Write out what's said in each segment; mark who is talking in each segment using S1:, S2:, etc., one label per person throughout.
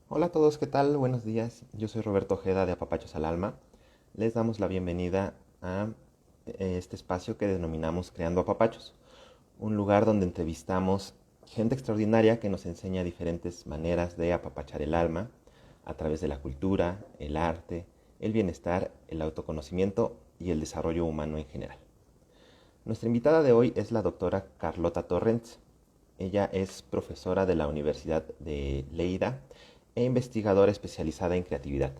S1: Hola a todos, ¿qué tal? Buenos días. Yo soy Roberto Ojeda de Apapachos al Alma. Les damos la bienvenida a este espacio que denominamos Creando Apapachos, un lugar donde entrevistamos gente extraordinaria que nos enseña diferentes maneras de apapachar el alma a través de la cultura, el arte, el bienestar, el autoconocimiento y el desarrollo humano en general. Nuestra invitada de hoy es la doctora Carlota Torrents. Ella es profesora de la Universidad de Lleida e investigadora especializada en creatividad.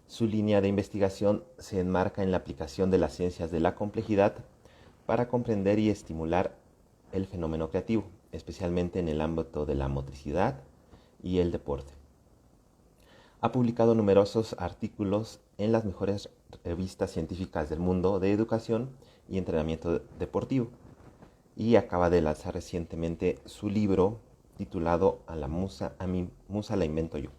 S1: Su línea de investigación se enmarca en la aplicación de las ciencias de la complejidad para comprender y estimular el fenómeno creativo, especialmente en el ámbito de la motricidad y el deporte. Ha publicado numerosos artículos en las mejores revistas científicas del mundo de educación y entrenamiento deportivo y acaba de lanzar recientemente su libro titulado A mi musa la invento yo.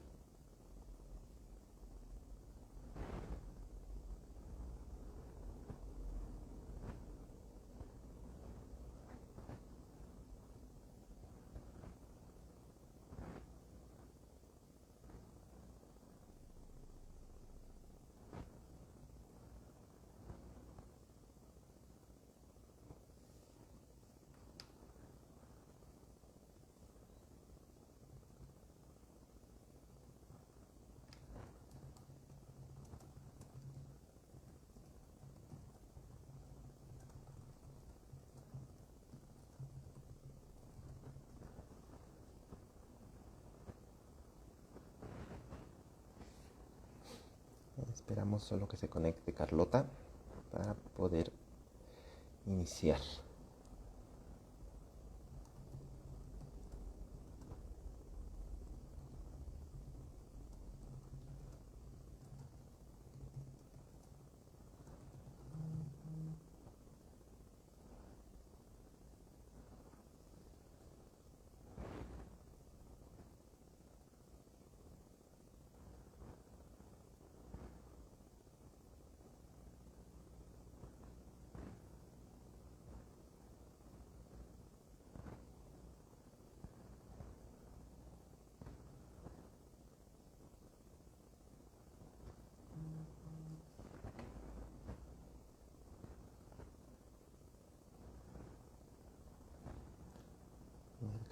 S1: Esperamos solo que se conecte Carlota para poder iniciar.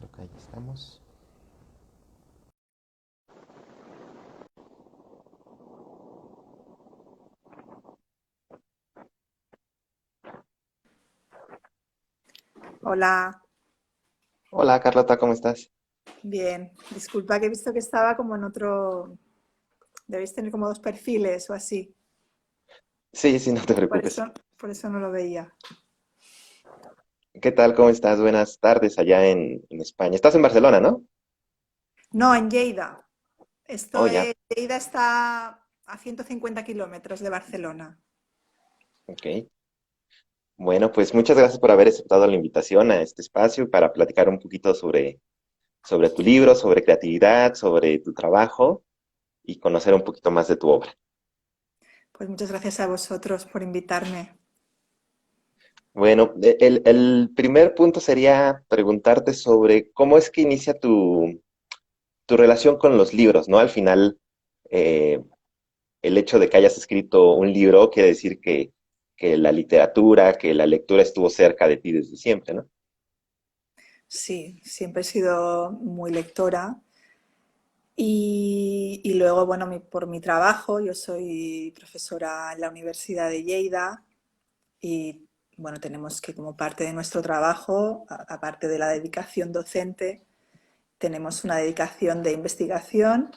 S1: Creo que ahí estamos.
S2: Hola,
S1: Hola Carlota, ¿cómo estás?
S2: bien. Disculpa que he visto que estaba como en otro. Debéis tener como dos perfiles o así.
S1: Sí, sí, no te
S2: Por
S1: preocupes.
S2: eso, por eso no lo veía.
S1: ¿Qué tal? ¿Cómo estás? Buenas tardes allá en España. Estás en Barcelona, ¿no?
S2: No, en Lleida.
S1: Oh, ya.
S2: Lleida está a 150 kilómetros de Barcelona.
S1: Ok. Bueno, pues muchas gracias por haber aceptado la invitación a este espacio para platicar un poquito sobre tu libro, sobre creatividad, sobre tu trabajo y conocer un poquito más de tu obra.
S2: Pues muchas gracias a vosotros por invitarme.
S1: Bueno, el primer punto sería preguntarte sobre cómo es que inicia tu relación con los libros, ¿no? Al final, eh, el hecho de que hayas escrito un libro quiere decir que la literatura, que la lectura estuvo cerca de ti desde siempre, ¿no?
S2: Sí, siempre he sido muy lectora. Y luego, bueno, por mi trabajo, yo soy profesora en la Universidad de Lleida. Y bueno, tenemos que como parte de nuestro trabajo, aparte de la dedicación docente, tenemos una dedicación de investigación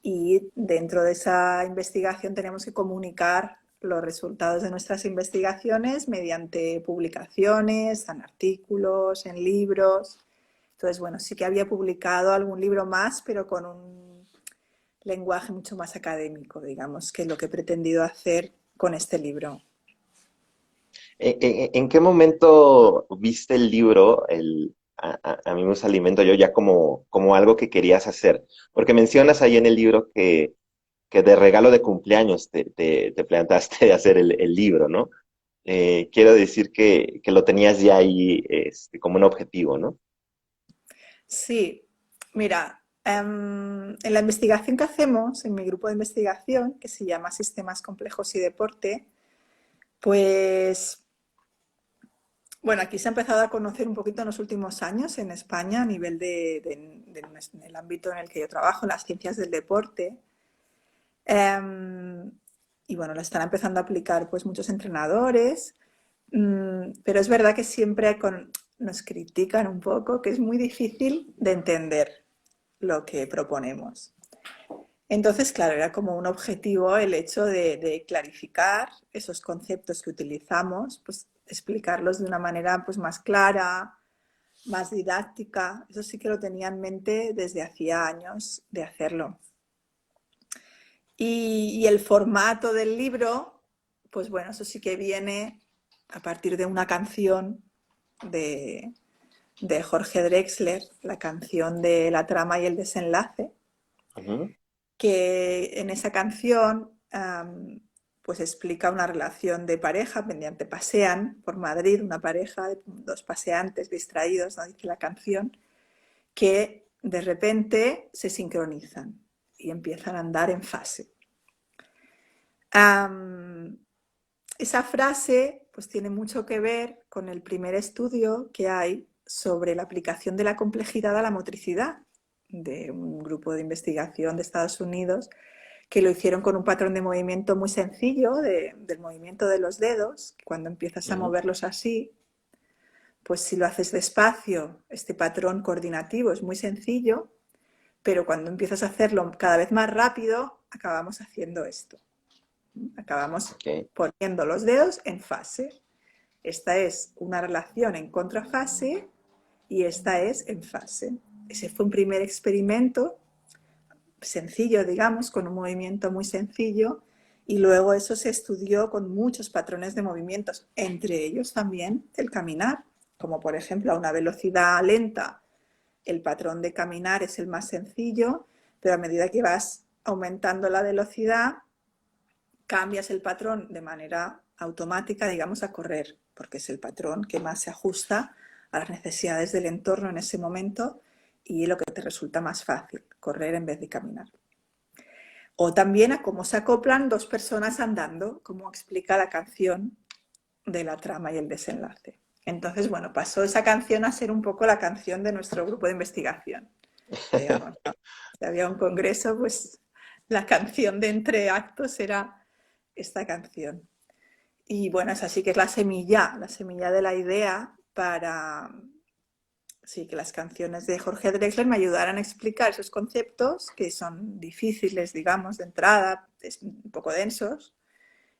S2: y dentro de esa investigación tenemos que comunicar los resultados de nuestras investigaciones mediante publicaciones, en artículos, en libros. Entonces, bueno, sí que había publicado algún libro más, pero con un lenguaje mucho más académico, digamos, que es lo que he pretendido hacer con este libro.
S1: ¿En qué momento viste el libro, a mí me gusta alimento yo ya como algo que querías hacer? Porque mencionas ahí en el libro que de regalo de cumpleaños te plantaste hacer el libro, ¿no? Quiero decir que lo tenías ya ahí como un objetivo, ¿no?
S2: Sí, mira. En la investigación que hacemos, en mi grupo de investigación, que se llama Sistemas Complejos y Deporte, pues, bueno, aquí se ha empezado a conocer un poquito en los últimos años en España a nivel en el ámbito en el que yo trabajo, en las ciencias del deporte. Em, y bueno, lo están empezando a aplicar pues muchos entrenadores, pero es verdad que siempre nos critican un poco, que es muy difícil de entender lo que proponemos. Entonces, claro, era como un objetivo el hecho de clarificar esos conceptos que utilizamos, pues explicarlos de una manera pues más clara, más didáctica. Eso sí que lo tenía en mente desde hacía años de hacerlo. Y el formato del libro, pues bueno, eso sí que viene a partir de una canción de, de Jorge Drexler, la canción de La trama y el desenlace,
S1: Ujú.
S2: que en esa canción pues explica una relación de pareja, mediante pasean por Madrid, una pareja, dos paseantes distraídos, ¿no? Dice la canción, que de repente se sincronizan y empiezan a andar en fase. Esa frase pues tiene mucho que ver con el primer estudio que hay sobre la aplicación de la complejidad a la motricidad de un grupo de investigación de Estados Unidos que lo hicieron con un patrón de movimiento muy sencillo del movimiento de los dedos. Cuando empiezas a
S1: Ujú.
S2: moverlos así, pues si lo haces despacio, este patrón coordinativo es muy sencillo, pero cuando empiezas a hacerlo cada vez más rápido, acabamos haciendo esto. Acabamos
S1: Ok.
S2: poniendo los dedos en fase. Esta es una relación en contrafase y esta es en fase. Ese fue un primer experimento sencillo, digamos, con un movimiento muy sencillo, y luego eso se estudió con muchos patrones de movimientos, entre ellos también el caminar, como por ejemplo a una velocidad lenta el patrón de caminar es el más sencillo, pero a medida que vas aumentando la velocidad cambias el patrón de manera automática, digamos, a correr, porque es el patrón que más se ajusta a las necesidades del entorno en ese momento y lo que te resulta más fácil, correr en vez de caminar. O también a cómo se acoplan dos personas andando, como explica la canción de La trama y el desenlace. Entonces, bueno, pasó esa canción a ser un poco la canción de nuestro grupo de investigación, digamos, ¿no? Si había un congreso, pues la canción de entre actos era esta canción. Y bueno, esa sí que es la semilla de la idea para, sí, que las canciones de Jorge Drexler me ayudaran a explicar esos conceptos que son difíciles, digamos, de entrada, un poco densos,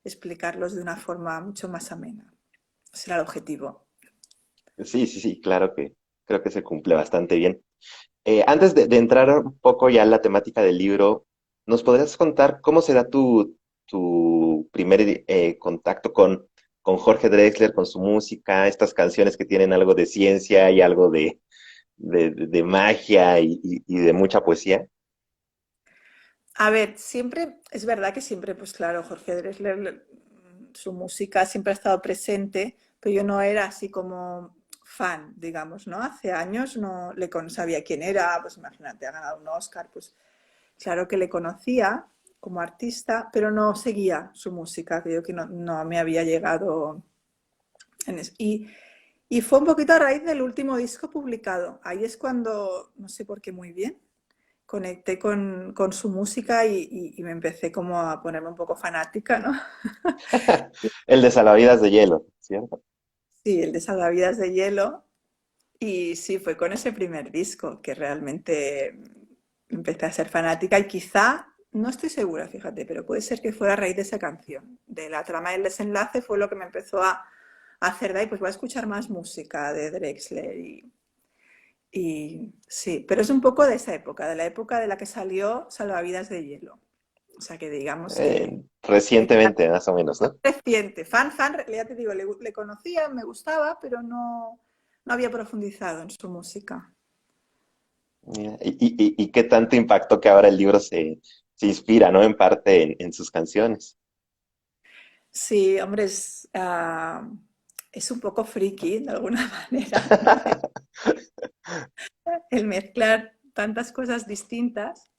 S2: explicarlos de una forma mucho más amena. Ese era el objetivo.
S1: Sí, sí, sí, claro que creo que se cumple bastante bien. Antes de entrar un poco ya en la temática del libro, ¿nos podrías contar cómo será tu primer contacto con Jorge Drexler, con su música, estas canciones que tienen algo de ciencia y algo de magia y de mucha poesía?
S2: A ver, siempre, es verdad que siempre, pues claro, Jorge Drexler, su música siempre ha estado presente, pero yo no era así como fan, digamos, ¿no? Hace años no sabía quién era, pues imagínate, ha ganado un Oscar, pues claro que le conocía como artista, pero no seguía su música, creo que no me había llegado. Y fue un poquito a raíz del último disco publicado. Ahí es cuando, no sé por qué muy bien, conecté con su música y me empecé como a ponerme un poco fanática, ¿no?
S1: El de Salvavidas de Hielo, ¿cierto?
S2: Sí, el de Salvavidas de Hielo. Y sí, fue con ese primer disco que realmente empecé a ser fanática y quizá, no estoy segura, fíjate, pero puede ser que fuera a raíz de esa canción, de La trama y el desenlace fue lo que me empezó a hacer de ahí, pues voy a escuchar más música de Drexler y sí, pero es un poco de esa época, de la época de la que salió Salvavidas de Hielo. O sea que digamos que
S1: Recientemente, más o menos, ¿no?
S2: reciente, fan, ya te digo, le conocía, me gustaba, pero no había profundizado en su música.
S1: Mira, y qué tanto impactó que ahora el libro se inspira, ¿no? En parte en sus canciones.
S2: Sí, hombre, es un poco friki de alguna manera, ¿no? El mezclar. tantas cosas distintas,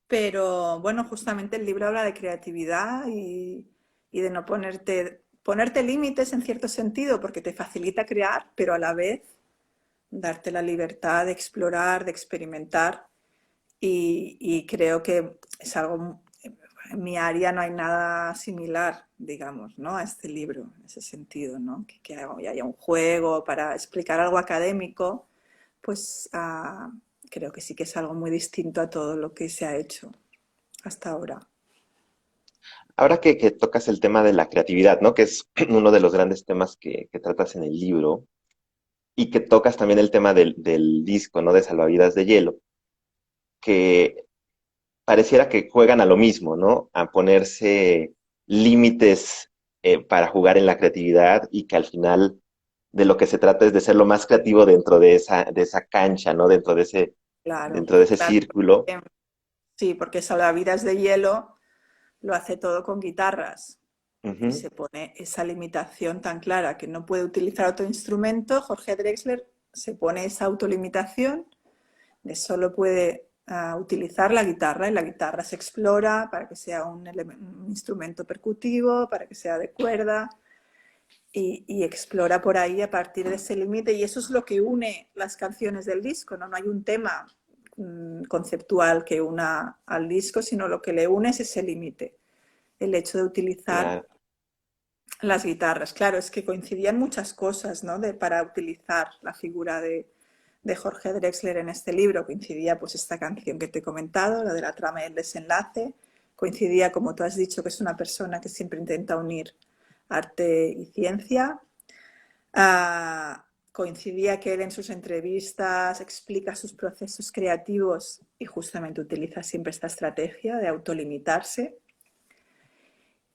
S2: pero bueno, justamente el libro habla de creatividad y de no ponerte límites en cierto sentido, porque te facilita crear, pero a la vez darte la libertad de explorar, de experimentar. Y creo que es algo, en mi área no hay nada similar, digamos, ¿no? A este libro, en ese sentido, ¿no? Que haya un juego para explicar algo académico, pues creo que sí que es algo muy distinto a todo lo que se ha hecho hasta ahora.
S1: Ahora que tocas el tema de la creatividad, ¿no? Que es uno de los grandes temas que tratas en el libro, y que tocas también el tema del disco, ¿no? De Salvavidas de Hielo, que pareciera que juegan a lo mismo, ¿no? A ponerse límites para jugar en la creatividad, y que al final de lo que se trata es de ser lo más creativo dentro de esa cancha, ¿no?
S2: Claro,
S1: Dentro de ese
S2: claro.
S1: círculo.
S2: Sí, porque Salvavidas de Hielo lo hace todo con guitarras y
S1: Ujú.
S2: se pone esa limitación tan clara que no puede utilizar otro instrumento. Jorge Drexler se pone esa autolimitación de solo puede utilizar la guitarra y la guitarra se explora para que sea un instrumento percutivo, para que sea de cuerda y explora por ahí a partir de ese límite y eso es lo que une las canciones del disco, ¿no? No hay un tema conceptual que una al disco, sino lo que le une es ese límite, el hecho de utilizar
S1: Claro.
S2: las guitarras. Claro, es que coincidían muchas cosas, ¿no? Para utilizar la figura de Jorge Drexler en este libro. Coincidía pues esta canción que te he comentado, la de la trama y el desenlace. Coincidía, como tú has dicho, que es una persona que siempre intenta unir arte y ciencia. Coincidía que él en sus entrevistas explica sus procesos creativos y justamente utiliza siempre esta estrategia de autolimitarse.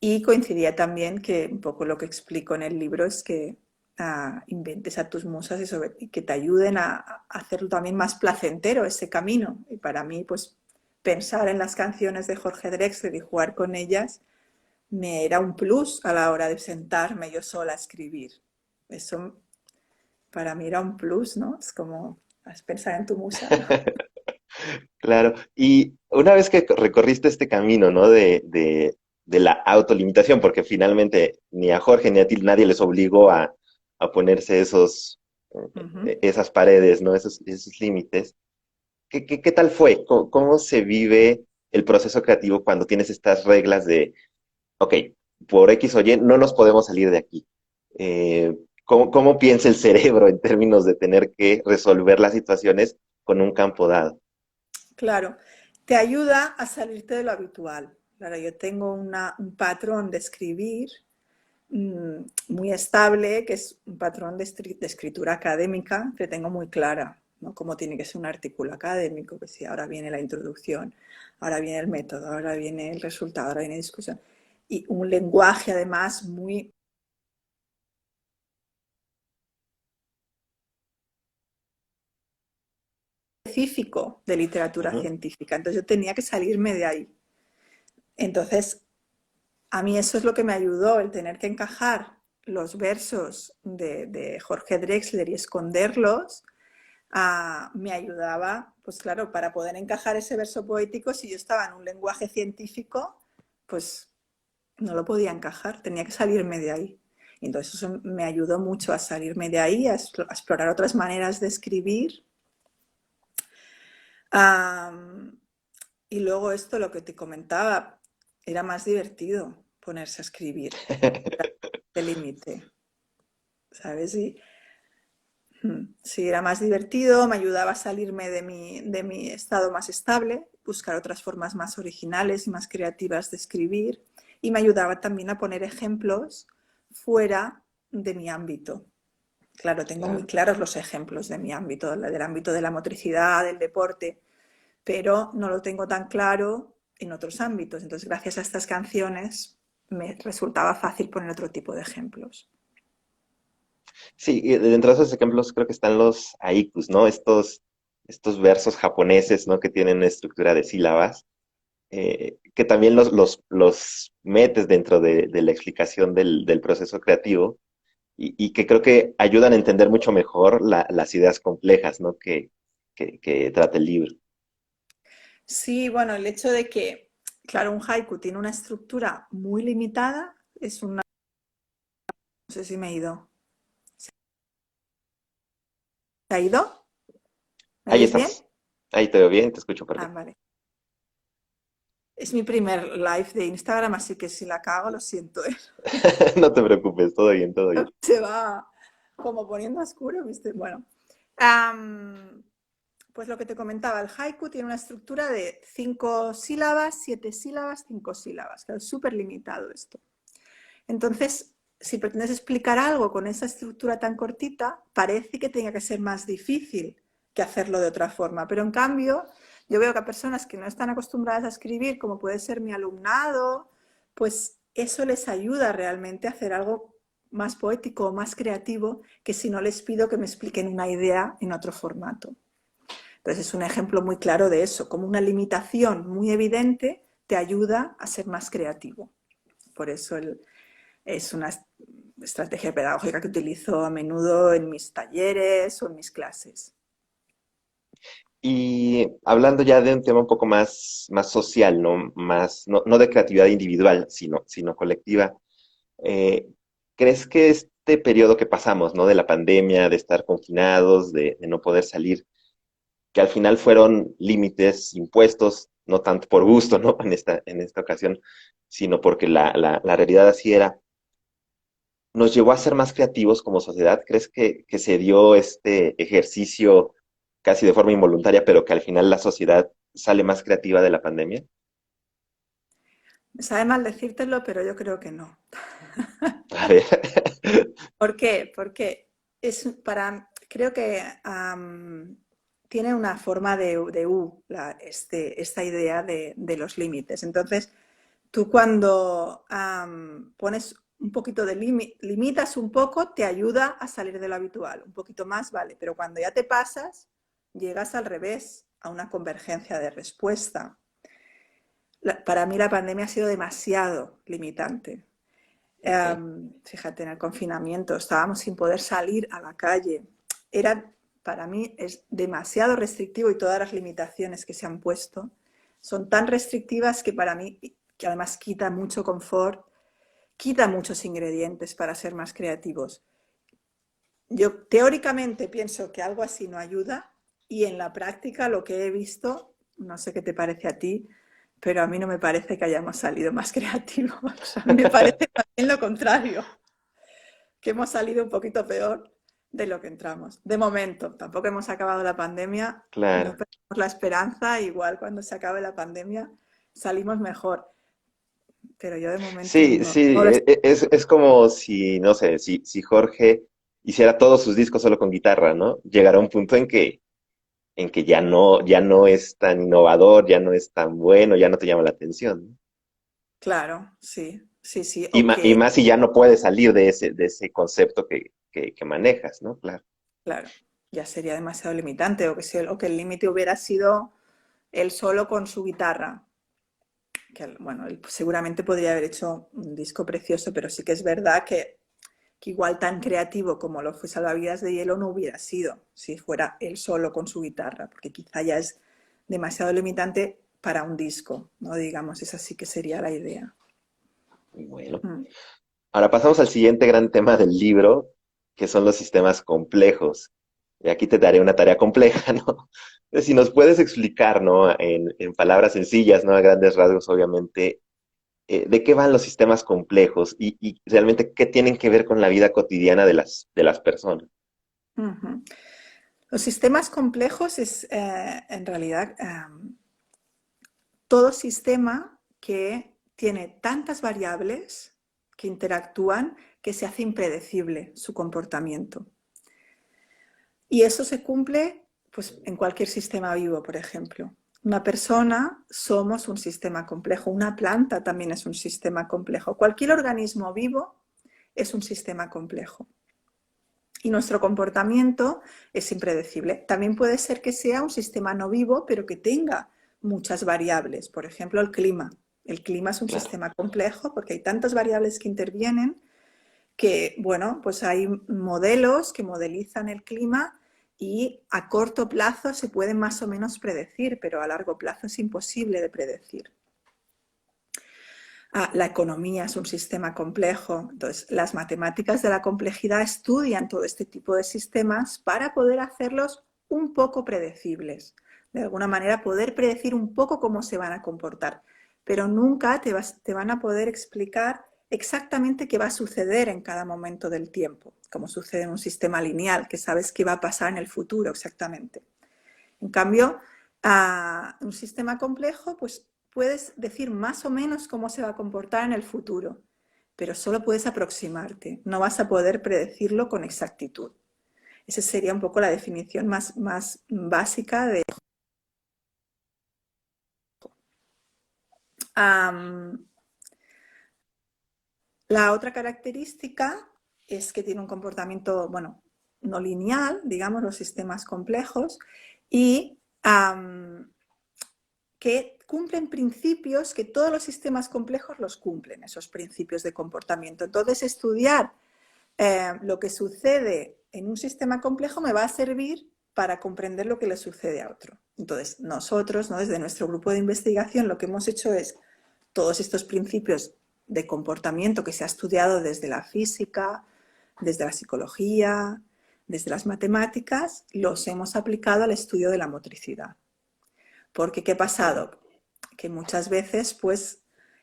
S2: Y coincidía también que un poco lo que explico en el libro es que inventes a tus musas y que te ayuden a hacerlo también más placentero ese camino. Y para mí, pues pensar en las canciones de Jorge Drexler y jugar con ellas me era un plus a la hora de sentarme yo sola a escribir. Eso para mí era un plus, ¿no? Es como pensar en tu musa.
S1: Claro. Y una vez que recorriste este camino, ¿no? De la autolimitación, porque finalmente ni a Jorge ni a ti nadie les obligó a ponerse
S2: Uh -huh.
S1: esas paredes, ¿no? Esos límites. ¿Qué tal fue? ¿Cómo se vive el proceso creativo cuando tienes estas reglas de, ok, por X o Y no nos podemos salir de aquí? ¿Cómo piensa el cerebro en términos de tener que resolver las situaciones con un campo dado?
S2: Claro, te ayuda a salirte de lo habitual. Claro, yo tengo un patrón de escribir muy estable, que es un patrón de escritura académica que tengo muy clara, ¿no? Cómo tiene que ser un artículo académico, que si ahora viene la introducción, ahora viene el método, ahora viene el resultado, ahora viene la discusión. Y un lenguaje además muy específico de literatura
S1: Ujú.
S2: científica. Entonces yo tenía que salirme de ahí. Entonces, a mí eso es lo que me ayudó, el tener que encajar los versos de Jorge Drexler y esconderlos, me ayudaba, pues claro, para poder encajar ese verso poético, si yo estaba en un lenguaje científico, pues no lo podía encajar, tenía que salirme de ahí. Y entonces eso me ayudó mucho a salirme de ahí, a explorar otras maneras de escribir. Um, y luego esto, lo que te comentaba, era más divertido ponerse a escribir, de límite, ¿sabes? Sí, era más divertido, me ayudaba a salirme de mi estado más estable, buscar otras formas más originales y más creativas de escribir y me ayudaba también a poner ejemplos fuera de mi ámbito. Claro, tengo muy
S1: Claro.
S2: claros los ejemplos de mi ámbito, del ámbito de la motricidad, del deporte, pero no lo tengo tan claro en otros ámbitos. Entonces, gracias a estas canciones me resultaba fácil poner otro tipo de ejemplos.
S1: Sí, y dentro de esos ejemplos creo que están los haikus, ¿no? Estos versos japoneses, ¿no? Que tienen una estructura de sílabas, que también los metes dentro de la explicación del proceso creativo, y que creo que ayudan a entender mucho mejor las ideas complejas, ¿no? que trata el libro.
S2: Sí, bueno, el hecho de que, claro, un haiku tiene una estructura muy limitada, es una... No sé si me he ido. ¿Se ha ido? ¿Me
S1: Ahí
S2: oyes bien?
S1: estamos. Ahí te veo bien, te escucho
S2: Ah,
S1: perfecto.
S2: vale. Es mi primer live de Instagram, así que si la cago, lo siento, ¿eh?
S1: No te preocupes, todo bien, todo bien.
S2: Se va como poniendo oscuro, ¿viste? Bueno, am, pues lo que te comentaba, el haiku tiene una estructura de 5 sílabas, 7 sílabas, 5 sílabas. Claro, es súper limitado esto. Entonces, si pretendes explicar algo con esa estructura tan cortita, parece que tenga que ser más difícil que hacerlo de otra forma. Pero en cambio, yo veo que a personas que no están acostumbradas a escribir, como puede ser mi alumnado, pues eso les ayuda realmente a hacer algo más poético o más creativo que si no les pido que me expliquen una idea en otro formato. Entonces es un ejemplo muy claro de eso, como una limitación muy evidente te ayuda a ser más creativo. Por eso es una estrategia pedagógica que utilizo a menudo en mis talleres o en mis clases.
S1: Y hablando ya de un tema un poco más social, ¿no? No de creatividad individual, sino colectiva. eh, ¿Crees que este periodo que pasamos, ¿no? De la pandemia, de estar confinados, de no poder salir, que al final fueron límites impuestos, no tanto por gusto, ¿no? En esta ocasión, sino porque la realidad así era, nos llevó a ser más creativos como sociedad? ¿Crees que se dio este ejercicio casi de forma involuntaria, pero que al final la sociedad sale más creativa de la pandemia?
S2: Me sabe mal decírtelo, pero yo creo que no.
S1: A ver.
S2: ¿Por qué? Porque creo que tiene una forma de U, esta idea de los límites. Entonces, tú cuando pones un poquito de limitas un poco, te ayuda a salir de lo habitual. Un poquito más, vale, pero cuando ya te pasas, llegas al revés, a una convergencia de respuesta. Para mí la pandemia ha sido demasiado limitante.
S1: Ok.
S2: Fíjate, en el confinamiento estábamos sin poder salir a la calle. Era, para mí es demasiado restrictivo y todas las limitaciones que se han puesto son tan restrictivas que para mí, que además quita mucho confort, quita muchos ingredientes para ser más creativos. Yo teóricamente pienso que algo así no ayuda y en la práctica lo que he visto, no sé qué te parece a ti, pero a mí no me parece que hayamos salido más creativos. O sea, me parece también lo contrario, que hemos salido un poquito peor de lo que entramos. De momento, tampoco hemos acabado la pandemia, no
S1: Claro.
S2: perdemos la esperanza, igual cuando se acabe la pandemia salimos mejor, pero yo de momento
S1: Sí,
S2: no,
S1: sí,
S2: no lo
S1: es como si, no sé, si Jorge hiciera todos sus discos solo con guitarra, ¿no? Llegará un punto en que ya no es tan innovador, ya no es tan bueno, ya no te llama la atención, ¿no?
S2: Claro, sí, sí, sí.
S1: Y más si ya no puedes salir de ese concepto que manejas, ¿no? Claro.
S2: Claro, ya sería demasiado limitante, o que el límite hubiera sido él solo con su guitarra. Que, bueno, él seguramente podría haber hecho un disco precioso, pero sí que es verdad que igual tan creativo como lo fue Salvavidas de Hielo no hubiera sido si fuera él solo con su guitarra, porque quizá ya es demasiado limitante para un disco, ¿no? Digamos, esa sí que sería la idea.
S1: Bueno.
S2: Mm.
S1: Ahora pasamos al siguiente gran tema del libro, que son los sistemas complejos. Y aquí te daré una tarea compleja, ¿no? Si nos puedes explicar, ¿no? En palabras sencillas, ¿no? A grandes rasgos, obviamente, de qué van los sistemas complejos y realmente qué tienen que ver con la vida cotidiana de las personas.
S2: Ujú. Los sistemas complejos es en realidad todo sistema que tiene tantas variables que interactúan que se hace impredecible su comportamiento. Y eso se cumple pues, en cualquier sistema vivo, por ejemplo. Una persona somos un sistema complejo, una planta también es un sistema complejo. Cualquier organismo vivo es un sistema complejo. Y nuestro comportamiento es impredecible. También puede ser que sea un sistema no vivo, pero que tenga muchas variables. Por ejemplo, el clima. El clima es un
S1: Claro.
S2: sistema complejo porque hay tantas variables que intervienen que, bueno, pues hay modelos que modelizan el clima y a corto plazo se puede más o menos predecir, pero a largo plazo es imposible de predecir. La economía es un sistema complejo, entonces las matemáticas de la complejidad estudian todo este tipo de sistemas para poder hacerlos un poco predecibles. De alguna manera poder predecir un poco cómo se van a comportar, pero nunca te van a poder explicar exactamente qué va a suceder en cada momento del tiempo, como sucede en un sistema lineal, que sabes qué va a pasar en el futuro exactamente. En cambio, a un sistema complejo, pues puedes decir más o menos cómo se va a comportar en el futuro, pero solo puedes aproximarte, no vas a poder predecirlo con exactitud. Esa sería un poco la definición más básica de... La otra característica es que tiene un comportamiento, bueno, no lineal, digamos, los sistemas complejos, y que cumplen principios que todos los sistemas complejos los cumplen, esos principios de comportamiento. Entonces, estudiar lo que sucede en un sistema complejo me va a servir para comprender lo que le sucede a otro. Entonces, nosotros, ¿no?, desde nuestro grupo de investigación, lo que hemos hecho es todos estos principios de comportamiento que se ha estudiado desde la física, desde la psicología, desde las matemáticas, los hemos aplicado al estudio de la motricidad. Porque, ¿qué ha pasado? Que muchas veces, pues,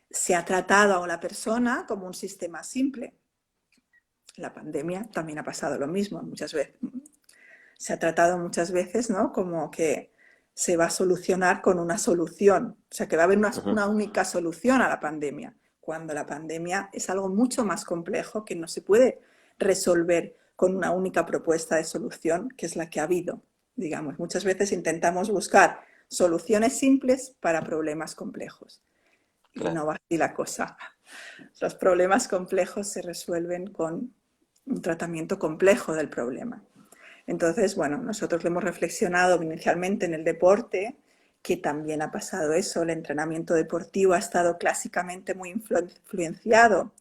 S2: se ha tratado a la persona como un sistema simple. En la pandemia también ha pasado lo mismo, muchas veces. Se ha tratado muchas veces, ¿no?, como que se va a solucionar con una solución. O sea, que va a haber una única solución a la pandemia, cuando la pandemia es algo mucho más complejo que no se puede resolver con una única propuesta de solución, que es la que ha habido. Digamos, muchas veces intentamos buscar soluciones simples para problemas complejos. Y
S1: Claro.
S2: no va así la cosa. Los problemas complejos se resuelven con un tratamiento complejo del problema. Entonces, bueno, nosotros lo hemos reflexionado inicialmente en el deporte, que también ha pasado eso. El entrenamiento deportivo ha estado clásicamente muy influenciado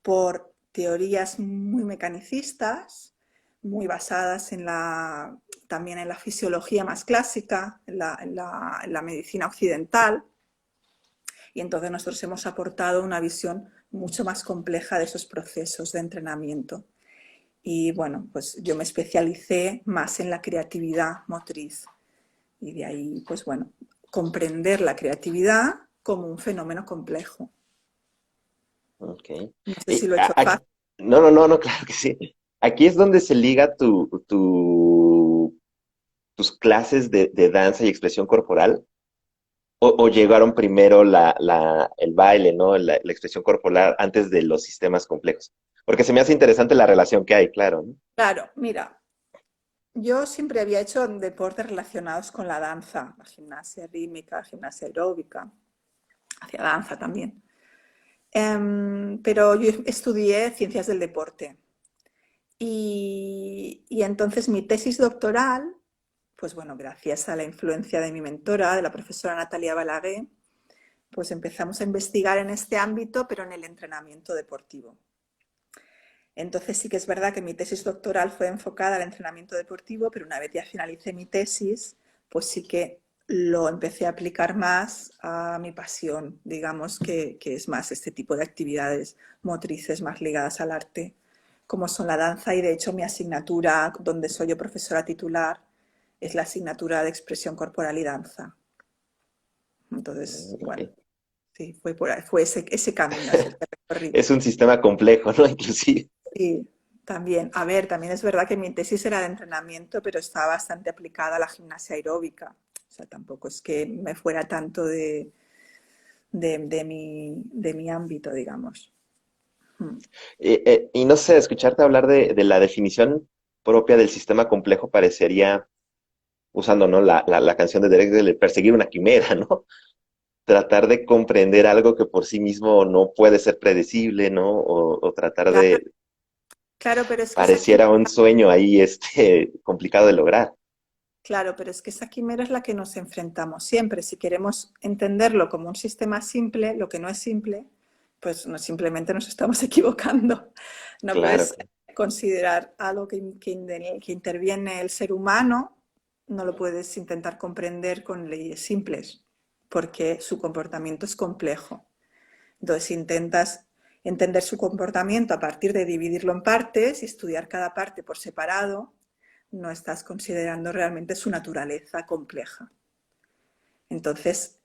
S2: por teorías muy mecanicistas, muy basadas también en la fisiología más clásica, en la medicina occidental. Y entonces nosotros hemos aportado una visión mucho más compleja de esos procesos de entrenamiento. Y bueno, pues yo me especialicé más en la creatividad motriz. Y de ahí, pues bueno, comprender la creatividad como un fenómeno complejo.
S1: Ok.
S2: No sé si lo he hecho
S1: Aquí,
S2: fácil.
S1: no, no, no, no, claro que sí. Aquí es donde se liga tus clases de danza y expresión corporal. O llegaron primero el baile, ¿no? La expresión corporal antes de los sistemas complejos. Porque se me hace interesante la relación que hay, claro, ¿no?
S2: Claro, mira, yo siempre había hecho deportes relacionados con la danza, la gimnasia rítmica, gimnasia aeróbica, hacia danza también. Pero yo estudié ciencias del deporte. Y entonces mi tesis doctoral, pues bueno, gracias a la influencia de mi mentora, de la profesora Natalia Balaguer, pues empezamos a investigar en este ámbito, pero en el entrenamiento deportivo. Entonces sí que es verdad que mi tesis doctoral fue enfocada al entrenamiento deportivo, pero una vez ya finalicé mi tesis, pues sí que lo empecé a aplicar más a mi pasión, digamos que es más este tipo de actividades motrices más ligadas al arte, como son la danza, y de hecho mi asignatura, donde soy yo profesora titular, es la asignatura de expresión corporal y danza. Entonces,
S1: Ok.
S2: bueno, sí, fue por ahí, fue ese camino, es el que recorrí.
S1: Es un sistema complejo, ¿no? Inclusive.
S2: Sí, también. A ver, también es verdad que mi tesis era de entrenamiento, pero estaba bastante aplicada a la gimnasia aeróbica. O sea, tampoco es que me fuera tanto de mi ámbito, digamos. Mm.
S1: Y no sé, escucharte hablar de la definición propia del sistema complejo parecería, usando, ¿no? La canción de Derek, de perseguir una quimera, ¿no? Tratar de comprender algo que por sí mismo no puede ser predecible, ¿no? O tratar
S2: Claro,
S1: de,
S2: claro, pero es que esa
S1: pareciera un
S2: quimera,
S1: sueño ahí, complicado de lograr.
S2: claro, pero es que esa quimera es la que nos enfrentamos siempre. Si queremos entenderlo como un sistema simple, lo que no es simple, pues no, simplemente nos estamos equivocando. No
S1: Claro,
S2: puedes
S1: claro.
S2: considerar algo que interviene el ser humano, no lo puedes intentar comprender con leyes simples, porque su comportamiento es complejo. Entonces intentas entender su comportamiento a partir de dividirlo en partes y estudiar cada parte por separado, no estás considerando realmente su naturaleza compleja. Entonces,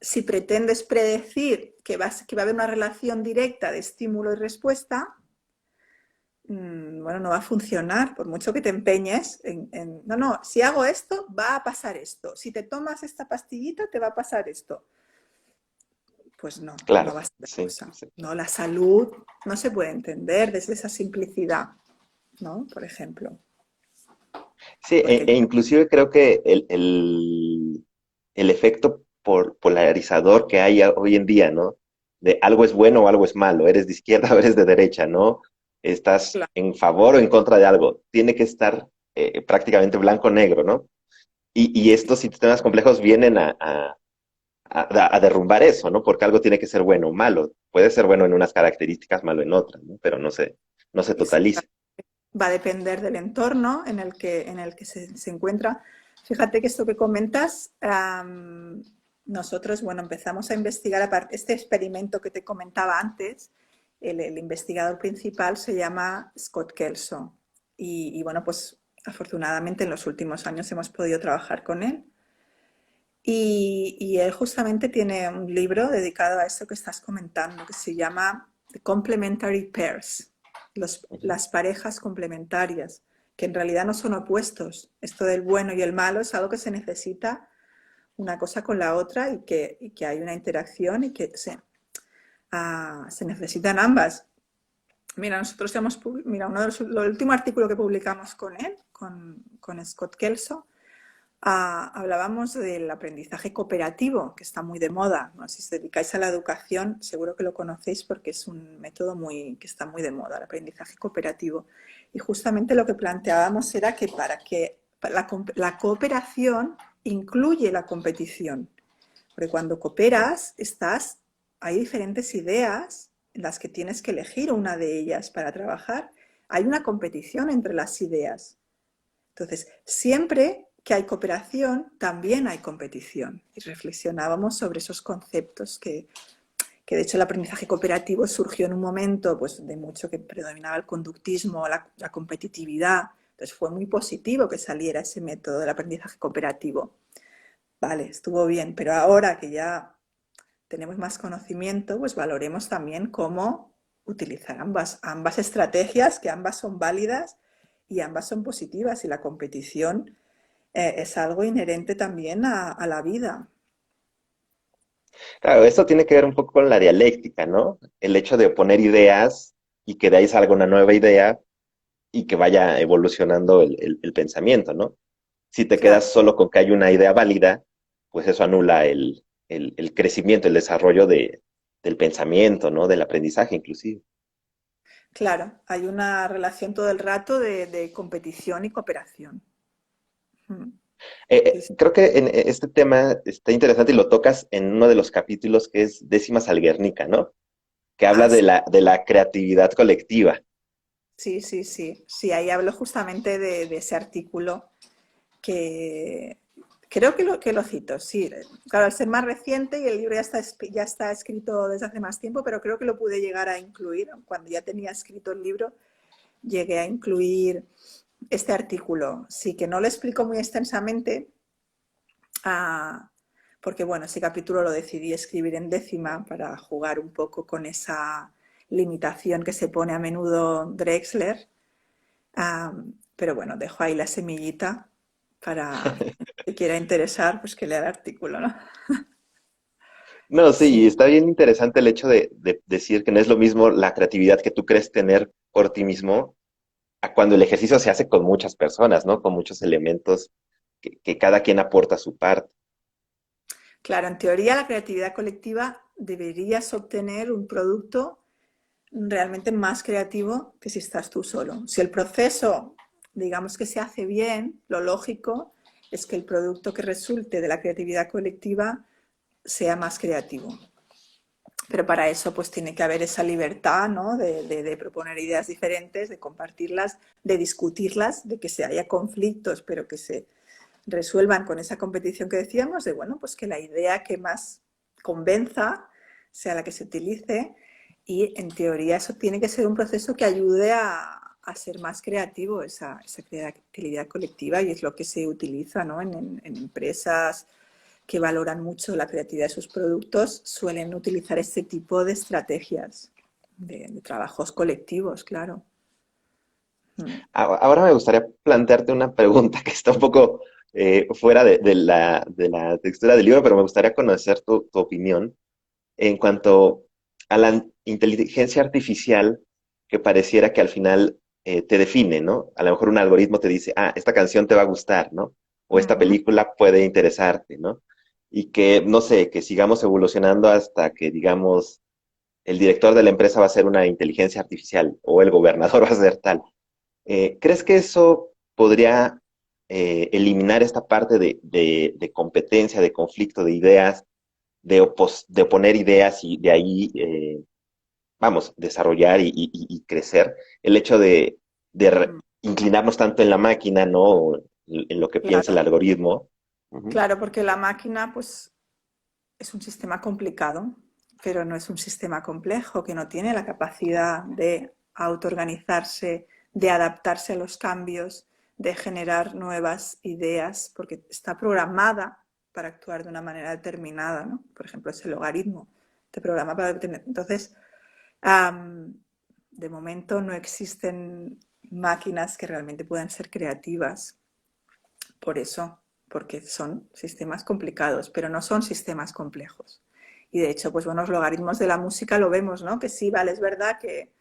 S2: si pretendes predecir que va a haber una relación directa de estímulo y respuesta, bueno, no va a funcionar, por mucho que te empeñes no, si hago esto, va a pasar esto. Si te tomas esta pastillita, te va a pasar esto. Pues no, no
S1: Claro,
S2: va a ser la
S1: sí,
S2: cosa.
S1: sí.
S2: No, la salud no se puede entender desde esa simplicidad, ¿no? Por ejemplo.
S1: Sí,
S2: Porque,
S1: inclusive creo que el efecto polarizador que hay hoy en día, ¿no? De algo es bueno o algo es malo, eres de izquierda o eres de derecha, ¿no? Estás
S2: claro,
S1: en favor o en contra de algo. Tiene que estar prácticamente blanco-negro, ¿no? Y estos sistemas complejos vienen a derrumbar eso, ¿no? Porque algo tiene que ser bueno o malo. Puede ser bueno en unas características, malo en otras, ¿no? Pero no se totaliza.
S2: va a depender del entorno en el que se encuentra. Fíjate que esto que comentas, nosotros, bueno, empezamos a investigar este experimento que te comentaba antes. El investigador principal se llama Scott Kelso y bueno, pues afortunadamente en los últimos años hemos podido trabajar con él. Y él justamente tiene un libro dedicado a esto que estás comentando, que se llama The Complementary Pairs,
S1: Ujú.
S2: las parejas complementarias, que en realidad no son opuestos. Esto del bueno y el malo es algo que se necesita una cosa con la otra y que hay una interacción y que se necesitan ambas. Mira, nosotros mira, el último artículo que publicamos con él, con Scott Kelso, hablábamos del aprendizaje cooperativo, que está muy de moda, ¿no? Si os dedicáis a la educación, seguro que lo conocéis porque es un método que está muy de moda, el aprendizaje cooperativo. Y justamente lo que planteábamos era que para que la cooperación incluye la competición, porque cuando cooperas hay diferentes ideas en las que tienes que elegir una de ellas para trabajar. Hay una competición entre las ideas. Entonces, siempre que hay cooperación, también hay competición. Y reflexionábamos sobre esos conceptos que de hecho el aprendizaje cooperativo surgió en un momento pues, de mucho que predominaba el conductismo, la competitividad. Entonces fue muy positivo que saliera ese método del aprendizaje cooperativo. Vale, estuvo bien, pero ahora que ya tenemos más conocimiento, pues valoremos también cómo utilizar ambas estrategias, que ambas son válidas y ambas son positivas y la competición es algo inherente también a la vida.
S1: Claro, esto tiene que ver un poco con la dialéctica, ¿no? El hecho de oponer ideas y que de ahí salga una nueva idea y que vaya evolucionando el pensamiento, ¿no? Si te
S2: Claro,
S1: quedas solo con que hay una idea válida, pues eso anula el crecimiento, el desarrollo del pensamiento, ¿no? Del aprendizaje inclusive.
S2: claro, hay una relación todo el rato de competición y cooperación. Mm, sí, sí.
S1: Creo que en este tema está interesante y lo tocas en uno de los capítulos que es Décimas al Guernica, ¿no? Que
S2: Ah,
S1: habla
S2: sí,
S1: de la creatividad colectiva.
S2: sí, sí, sí. Sí, ahí hablo justamente de ese artículo que creo que lo cito, sí. Claro, al ser más reciente y el libro ya está escrito desde hace más tiempo, pero creo que lo pude llegar a incluir. Cuando ya tenía escrito el libro, llegué a incluir este artículo. Sí, que no lo explico muy extensamente, porque bueno, ese capítulo lo decidí escribir en décima para jugar un poco con esa limitación que se pone a menudo Drexler. Pero bueno, dejo ahí la semillita para que quiera interesar, pues que lea el artículo, ¿no?
S1: No, sí, y
S2: Sí,
S1: está bien interesante el hecho de decir que no es lo mismo la creatividad que tú crees tener por ti mismo a cuando el ejercicio se hace con muchas personas, ¿no? Con muchos elementos que cada quien aporta su parte.
S2: claro, en teoría la creatividad colectiva deberías obtener un producto realmente más creativo que si estás tú solo. Si el proceso, digamos que se hace bien, lo lógico es que el producto que resulte de la creatividad colectiva sea más creativo. Pero para eso pues tiene que haber esa libertad, ¿no? De proponer ideas diferentes, de compartirlas, de discutirlas, de que se haya conflictos, pero que se resuelvan con esa competición que decíamos, de bueno, pues que la idea que más convenza sea la que se utilice, y en teoría eso tiene que ser un proceso que ayude a ser más creativo, esa creatividad colectiva, y es lo que se utiliza, ¿no? En empresas que valoran mucho la creatividad de sus productos, suelen utilizar este tipo de estrategias de trabajos colectivos, claro. Mm.
S1: Ahora me gustaría plantearte una pregunta que está un poco fuera de la textura del libro, pero me gustaría conocer tu opinión en cuanto a la inteligencia artificial que pareciera que al final te define, ¿no? A lo mejor un algoritmo te dice, ah, esta canción te va a gustar, ¿no? O esta
S2: Ujú.
S1: película puede interesarte, ¿no? Y que, no sé, que sigamos evolucionando hasta que, digamos, el director de la empresa va a ser una inteligencia artificial o el gobernador va a ser tal. ¿Crees que eso podría eliminar esta parte de competencia, de conflicto de ideas, de oponer ideas y de ahí, vamos, desarrollar y crecer? El hecho de
S2: Mm.
S1: inclinarnos tanto en la máquina, ¿no? En lo que piensa el
S2: Claro,
S1: algoritmo. Ujú.
S2: claro, porque la máquina, pues, es un sistema complicado, pero no es un sistema complejo, que no tiene la capacidad de autoorganizarse, de adaptarse a los cambios, de generar nuevas ideas, porque está programada para actuar de una manera determinada, ¿no? Por ejemplo, es el logaritmo, te programa para determinar. Entonces, de momento no existen máquinas que realmente puedan ser creativas, por eso, porque son sistemas complicados, pero no son sistemas complejos. Y de hecho, pues bueno, los logaritmos de la música lo vemos, ¿no? Que sí, vale, es verdad que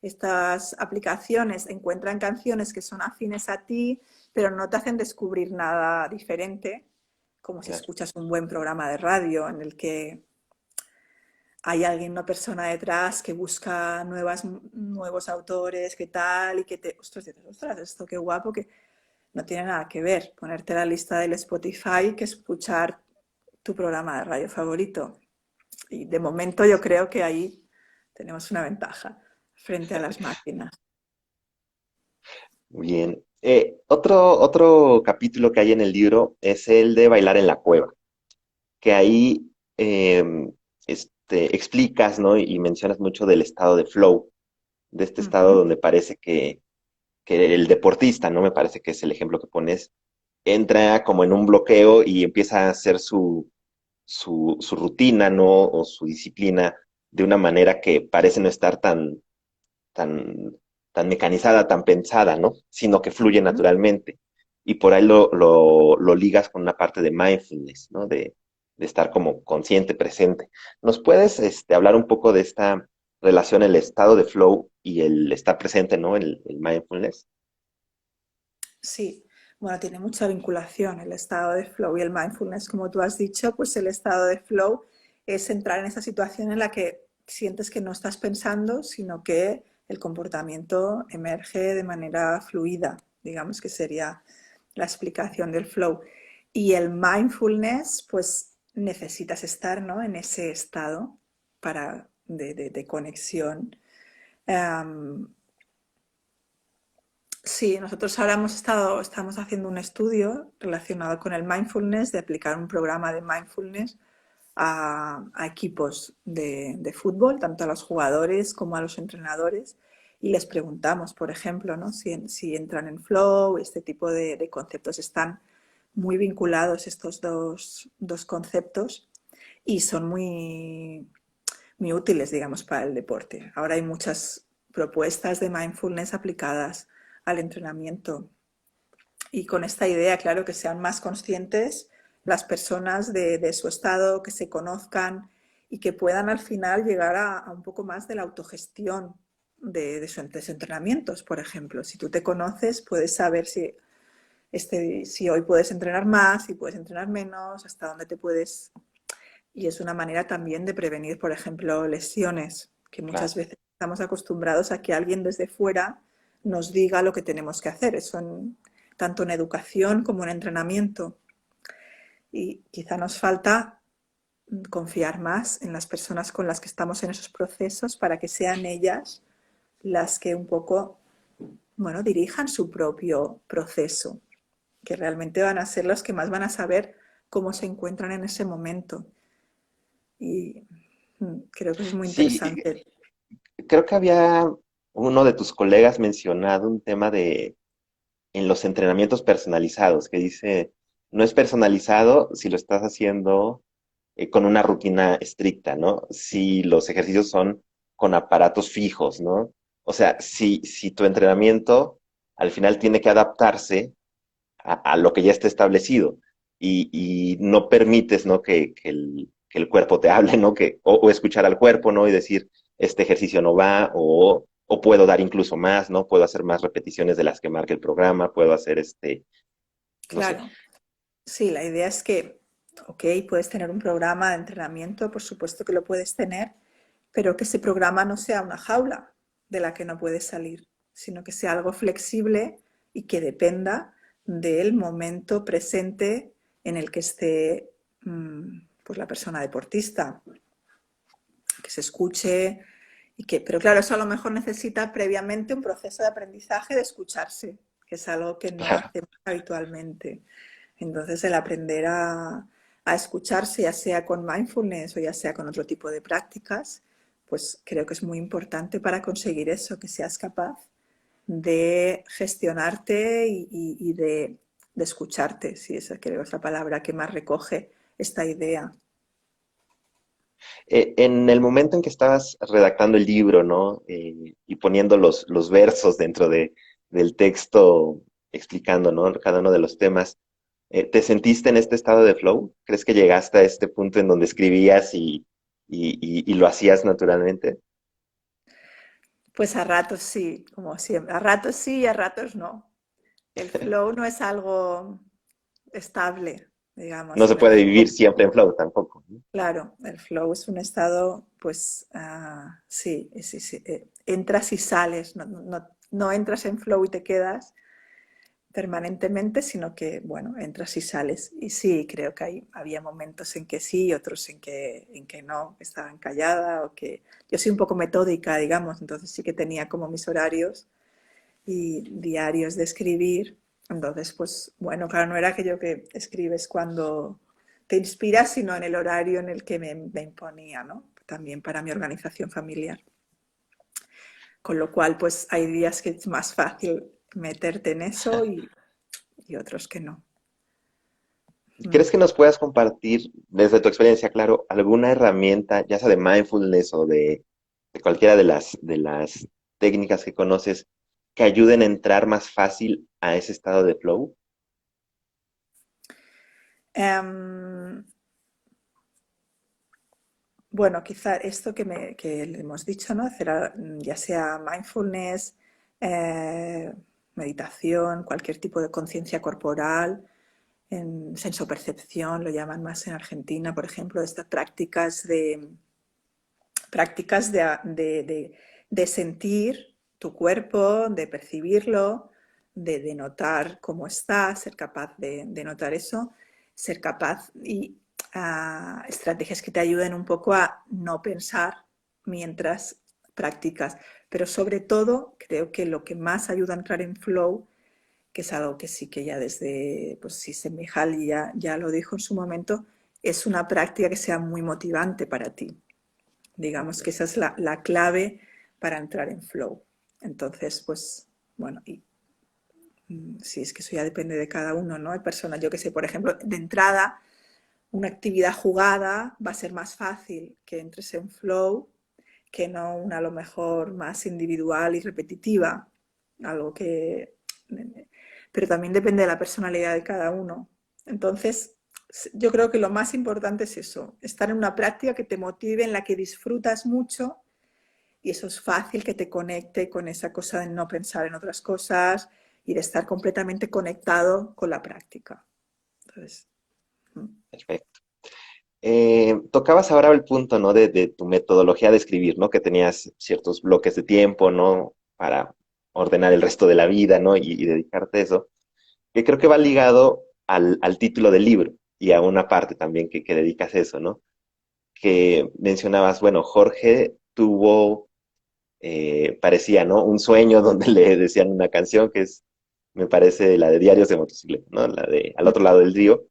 S2: estas aplicaciones encuentran canciones que son afines a ti, pero no te hacen descubrir nada diferente, como si
S1: Claro.
S2: escuchas un buen programa de radio en el que hay alguien, una persona detrás que busca nuevos autores, qué tal, y que te, ostras, dices, ostras, esto qué guapo, que no tiene nada que ver ponerte la lista del Spotify que escuchar tu programa de radio favorito. Y de momento yo creo que ahí tenemos una ventaja frente a las máquinas.
S1: Bien. Otro capítulo que hay en el libro es el de bailar en la cueva, que ahí explicas, ¿no? Y mencionas mucho del estado de flow, de este
S2: Uh
S1: estado
S2: -huh.
S1: donde parece que el deportista, ¿no? Me parece que es el ejemplo que pones, entra como en un bloqueo y empieza a hacer su rutina, ¿no? O su disciplina de una manera que parece no estar tan, tan mecanizada, tan pensada, ¿no? Sino que
S2: Uh
S1: fluye
S2: -huh.
S1: naturalmente. Y por ahí lo ligas con una parte de mindfulness, ¿no? De estar como consciente, presente. ¿Nos puedes hablar un poco de esta relación, el estado de flow y el estar presente, ¿no? El mindfulness.
S2: Sí, bueno, tiene mucha vinculación el estado de flow y el mindfulness, como tú has dicho, pues el estado de flow es entrar en esa situación en la que sientes que no estás pensando, sino que el comportamiento emerge de manera fluida, digamos que sería la explicación del flow. Y el mindfulness, pues necesitas estar, ¿no? En ese estado de conexión. Um, Sí, nosotros ahora estamos haciendo un estudio relacionado con el mindfulness, de aplicar un programa de mindfulness a equipos de fútbol, tanto a los jugadores como a los entrenadores, y les preguntamos, por ejemplo, ¿no? Si entran en flow, este tipo de conceptos. Están muy vinculados estos dos conceptos y son muy útiles, digamos, para el deporte. Ahora hay muchas propuestas de mindfulness aplicadas al entrenamiento, y con esta idea, claro, que sean más conscientes las personas de su estado, que se conozcan y que puedan al final llegar a un poco más de la autogestión de sus entrenamientos, por ejemplo. Si tú te conoces, puedes saber si hoy puedes entrenar más, si puedes entrenar menos, hasta dónde te puedes. Y es una manera también de prevenir, por ejemplo, lesiones, que muchas
S1: Claro.
S2: veces estamos acostumbrados a que alguien desde fuera nos diga lo que tenemos que hacer, tanto en educación como en entrenamiento. Y quizá nos falta confiar más en las personas con las que estamos en esos procesos para que sean ellas las que un poco, bueno, dirijan su propio proceso, que realmente van a ser los que más van a saber cómo se encuentran en ese momento. Y creo que es muy
S1: Sí,
S2: interesante.
S1: creo que había uno de tus colegas mencionado un tema de en los entrenamientos personalizados, que dice, no es personalizado si lo estás haciendo con una rutina estricta, ¿no? Si los ejercicios son con aparatos fijos, ¿no? O sea, si tu entrenamiento al final tiene que adaptarse a lo que ya está establecido y no permites, ¿no? Que el cuerpo te hable, ¿no? O escuchar al cuerpo, ¿no? Y decir, este ejercicio no va, o puedo dar incluso más, ¿no? Puedo hacer más repeticiones de las que marca el programa, puedo hacer no sé.
S2: Claro, sí, la idea es que, ok, puedes tener un programa de entrenamiento, por supuesto que lo puedes tener, pero que ese programa no sea una jaula de la que no puedes salir, sino que sea algo flexible y que dependa del momento presente en el que esté pues la persona deportista, que se escuche y que, pero claro, eso a lo mejor necesita previamente un proceso de aprendizaje de escucharse, que es algo que no
S1: Claro.
S2: hacemos habitualmente. Entonces, el aprender a escucharse, ya sea con mindfulness o ya sea con otro tipo de prácticas, pues creo que es muy importante para conseguir eso, que seas capaz de gestionarte y de escucharte, si esa creo es la palabra que más recoge esta idea.
S1: En el momento en que estabas redactando el libro, ¿no? Y poniendo los versos dentro del texto, explicando, ¿no? Cada uno de los temas, ¿te sentiste en este estado de flow? ¿Crees que llegaste a este punto en donde escribías y lo hacías naturalmente?
S2: Pues a ratos sí, como siempre. A ratos sí y a ratos no. El flow no es algo estable,
S1: No
S2: digamos.
S1: se
S2: En el
S1: puede vivir
S2: flow,
S1: siempre en flow tampoco, ¿no?
S2: claro, el flow es un estado, pues sí, sí, sí, entras y sales, no entras en flow y te quedas permanentemente, sino que, bueno, entras y sales. Y sí, creo que había momentos en que sí y otros en que no, que estaba encallada o que yo soy un poco metódica, digamos, entonces sí que tenía como mis horarios y diarios de escribir. Entonces, pues bueno, claro, no era aquello que escribes cuando te inspiras, sino en el horario en el que me imponía, ¿no? También para mi organización familiar. Con lo cual, pues hay días que es más fácil meterte en eso y otros que no.
S1: ¿Crees
S2: Mm.
S1: que nos puedas compartir, desde tu experiencia, claro, alguna herramienta, ya sea de mindfulness o de cualquiera de las técnicas que conoces, que ayuden a entrar más fácil a ese estado de flow?
S2: Um, bueno, quizá esto que le hemos dicho, ¿no? Hacer ya sea mindfulness, meditación, cualquier tipo de conciencia corporal, en sensopercepción, lo llaman más en Argentina, por ejemplo, de estas prácticas de sentir tu cuerpo, de percibirlo, de notar cómo está, ser capaz de notar eso, ser capaz y estrategias que te ayuden un poco a no pensar mientras practicas. Pero sobre todo, creo que lo que más ayuda a entrar en flow, que es algo que sí que ya desde, pues sí, Semihal ya lo dijo en su momento, es una práctica que sea muy motivante para ti. Digamos que esa es la clave para entrar en flow. Entonces, pues, bueno, y si es que eso ya depende de cada uno, ¿no? Hay personas, yo que sé, por ejemplo, de entrada, una actividad jugada va a ser más fácil que entres en flow que no una a lo mejor más individual y repetitiva, algo que... Pero también depende de la personalidad de cada uno. Entonces, yo creo que lo más importante es eso, estar en una práctica que te motive, en la que disfrutas mucho y eso es fácil que te conecte con esa cosa de no pensar en otras cosas y de estar completamente conectado con la práctica. Entonces,
S1: Perfecto. Tocabas ahora el punto, ¿no? De tu metodología de escribir, ¿no? Que tenías ciertos bloques de tiempo, ¿no? Para ordenar el resto de la vida, ¿no? Y dedicarte a eso. Que creo que va ligado al título del libro y a una parte también que dedicas a eso, ¿no? que mencionabas, bueno, Jorge tuvo, parecía, ¿no? Un sueño donde le decían una canción que es, me parece, la de Diarios de Motocicleta, ¿no? La de Al otro lado del río.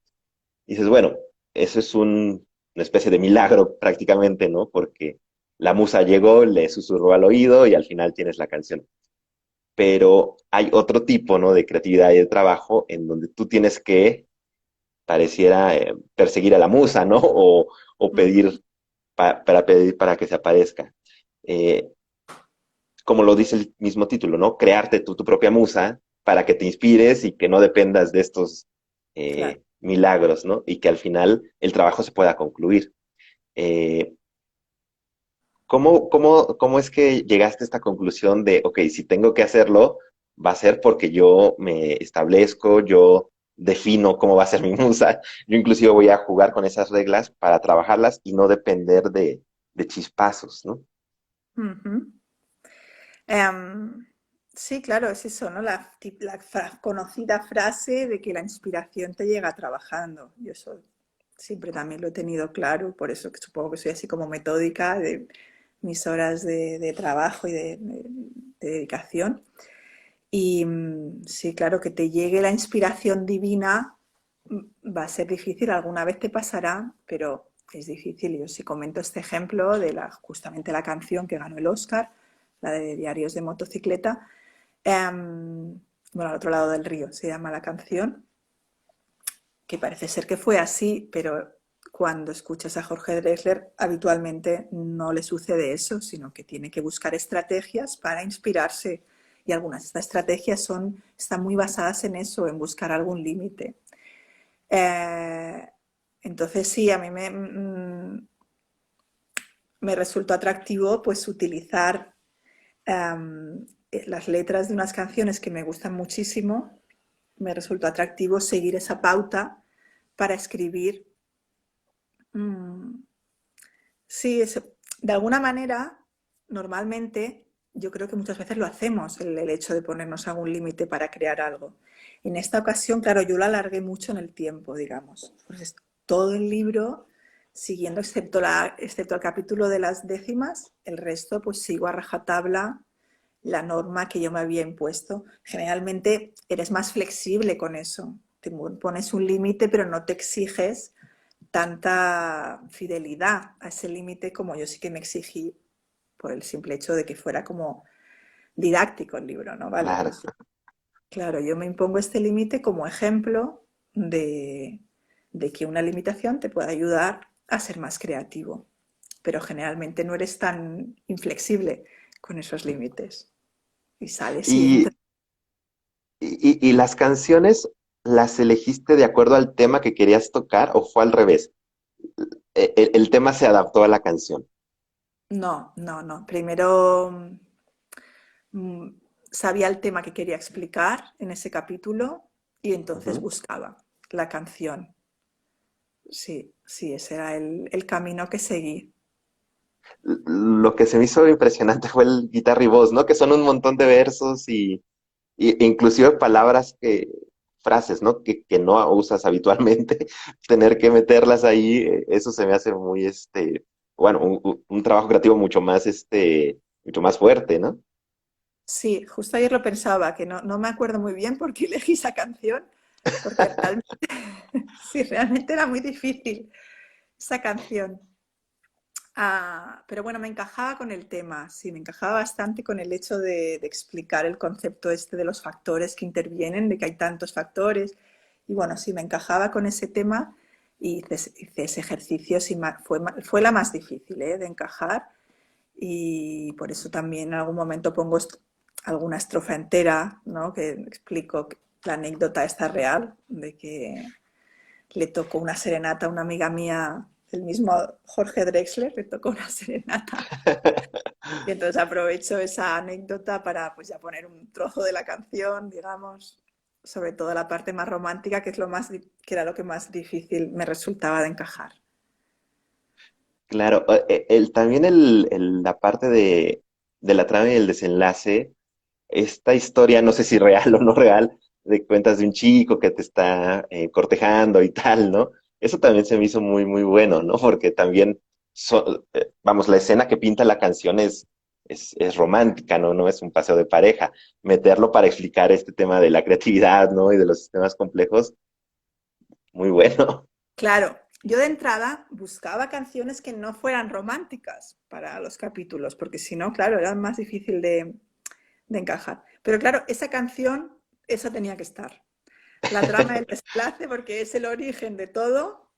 S1: Y dices, bueno, eso es una especie de milagro prácticamente, ¿no? Porque la musa llegó, le susurró al oído y al final tienes la canción. Pero hay otro tipo, ¿no? De creatividad y de trabajo en donde tú tienes que, pareciera, perseguir a la musa, ¿no? O pedir, para pedir para que se aparezca. Eh, Como lo dice el mismo título, ¿no? Crearte tu propia musa para que te inspires y que no dependas de estos
S2: Claro.
S1: milagros, ¿no? Y que al final el trabajo se pueda concluir. Eh, ¿Cómo es que llegaste a esta conclusión de, ok, si tengo que hacerlo, va a ser porque yo me establezco, yo defino cómo va a ser mi musa, yo inclusive voy a jugar con esas reglas para trabajarlas y no depender de chispazos, ¿no?
S2: Ujú. Em, sí, claro, es eso, ¿no? La conocida frase de que la inspiración te llega trabajando. Yo eso siempre también lo he tenido claro, por eso que supongo que soy así como metódica de mis horas de trabajo y de dedicación. Y sí, claro, que te llegue la inspiración divina va a ser difícil, alguna vez te pasará, pero es difícil. Yo sí comento este ejemplo de justamente la canción que ganó el Oscar, la de Diarios de Motocicleta. Bueno, al otro lado del río se llama la canción, que parece ser que fue así, pero cuando escuchas a Jorge Drexler habitualmente no le sucede eso, sino que tiene que buscar estrategias para inspirarse. Y algunas de estas estrategias están muy basadas en eso, en buscar algún límite. Eh, entonces sí, a mí me resultó atractivo pues utilizar las letras de unas canciones que me gustan muchísimo. Me resultó atractivo seguir esa pauta para escribir. Mm, sí, de alguna manera, normalmente, yo creo que muchas veces lo hacemos, el hecho de ponernos algún límite para crear algo. En esta ocasión, claro, yo lo alargué mucho en el tiempo, digamos. Pues todo el libro, siguiendo, excepto el capítulo de las décimas, el resto, pues sigo a rajatabla la norma que yo me había impuesto. Generalmente eres más flexible con eso. Te pones un límite, pero no te exiges tanta fidelidad a ese límite como yo sí que me exigí por el simple hecho de que fuera como didáctico el libro, ¿no? Vale,
S1: Claro.
S2: pues claro, yo me impongo este límite como ejemplo de que una limitación te puede ayudar a ser más creativo, pero generalmente no eres tan inflexible con esos límites y sales y
S1: Y,
S2: entras.
S1: y las canciones, ¿las elegiste de acuerdo al tema que querías tocar o fue al revés? El tema se adaptó a la canción.
S2: No, no, no. Primero mm, sabía el tema que quería explicar en ese capítulo y entonces
S1: Ujú.
S2: buscaba la canción. Sí, sí, ese era el camino que seguí.
S1: Lo que se me hizo impresionante fue el guitarra y voz, ¿no? Que son un montón de versos e inclusive palabras frases, ¿no? Que no usas habitualmente, tener que meterlas ahí, eso se me hace muy, bueno, un trabajo creativo mucho más fuerte, ¿no?
S2: Sí, justo ayer lo pensaba, que no me acuerdo muy bien por qué elegí esa canción, porque realmente, sí, realmente era muy difícil esa canción. Pero bueno, me encajaba con el tema, sí, me encajaba bastante con el hecho de explicar el concepto este de los factores que intervienen, de que hay tantos factores. Y bueno, sí, me encajaba con ese tema y hice ese ejercicio, sí, fue la más difícil, de encajar. Y por eso también en algún momento pongo alguna estrofa entera, ¿no? Que explico la anécdota esta real, de que le tocó una serenata a una amiga mía, el mismo Jorge Drexler, le tocó una serenata. Y entonces aprovecho esa anécdota para pues ya poner un trozo de la canción, digamos, sobre todo la parte más romántica, que es que era lo que más difícil me resultaba de encajar.
S1: Claro, también la parte de la trama y el desenlace, esta historia, no sé si real o no real, de cuentas de un chico que te está cortejando y tal, ¿no? Eso también se me hizo muy, muy bueno, ¿no? Porque también vamos, la escena que pinta la canción es romántica, ¿no? No es un paseo de pareja. Meterlo para explicar este tema de la creatividad, ¿no? Y de los sistemas complejos, muy bueno.
S2: Claro, yo de entrada buscaba canciones que no fueran románticas para los capítulos, porque si no, claro, era más difícil de encajar. Pero claro, esa canción, esa tenía que estar. La trama del desenlace, porque es el origen de todo.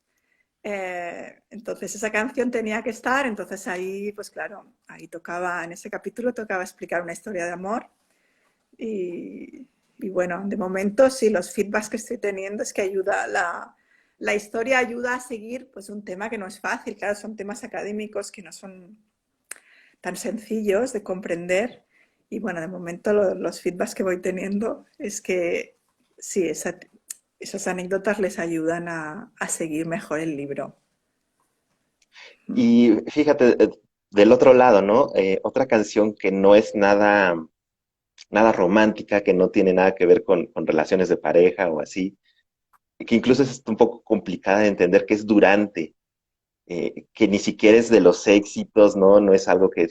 S2: Entonces esa canción tenía que estar, entonces ahí, pues claro, ahí tocaba, en ese capítulo tocaba explicar una historia de amor y, y bueno, de momento sí, los feedbacks que estoy teniendo es que ayuda, la historia ayuda a seguir pues un tema que no es fácil, claro, son temas académicos que no son tan sencillos de comprender y bueno, de momento los feedbacks que voy teniendo es que sí, esas anécdotas les ayudan a seguir mejor el libro.
S1: Y fíjate, del otro lado, ¿no? Otra canción que no es nada romántica, que no tiene nada que ver con relaciones de pareja o así, que incluso es un poco complicada de entender, que es Durante, que ni siquiera es de los éxitos, ¿no? No es algo que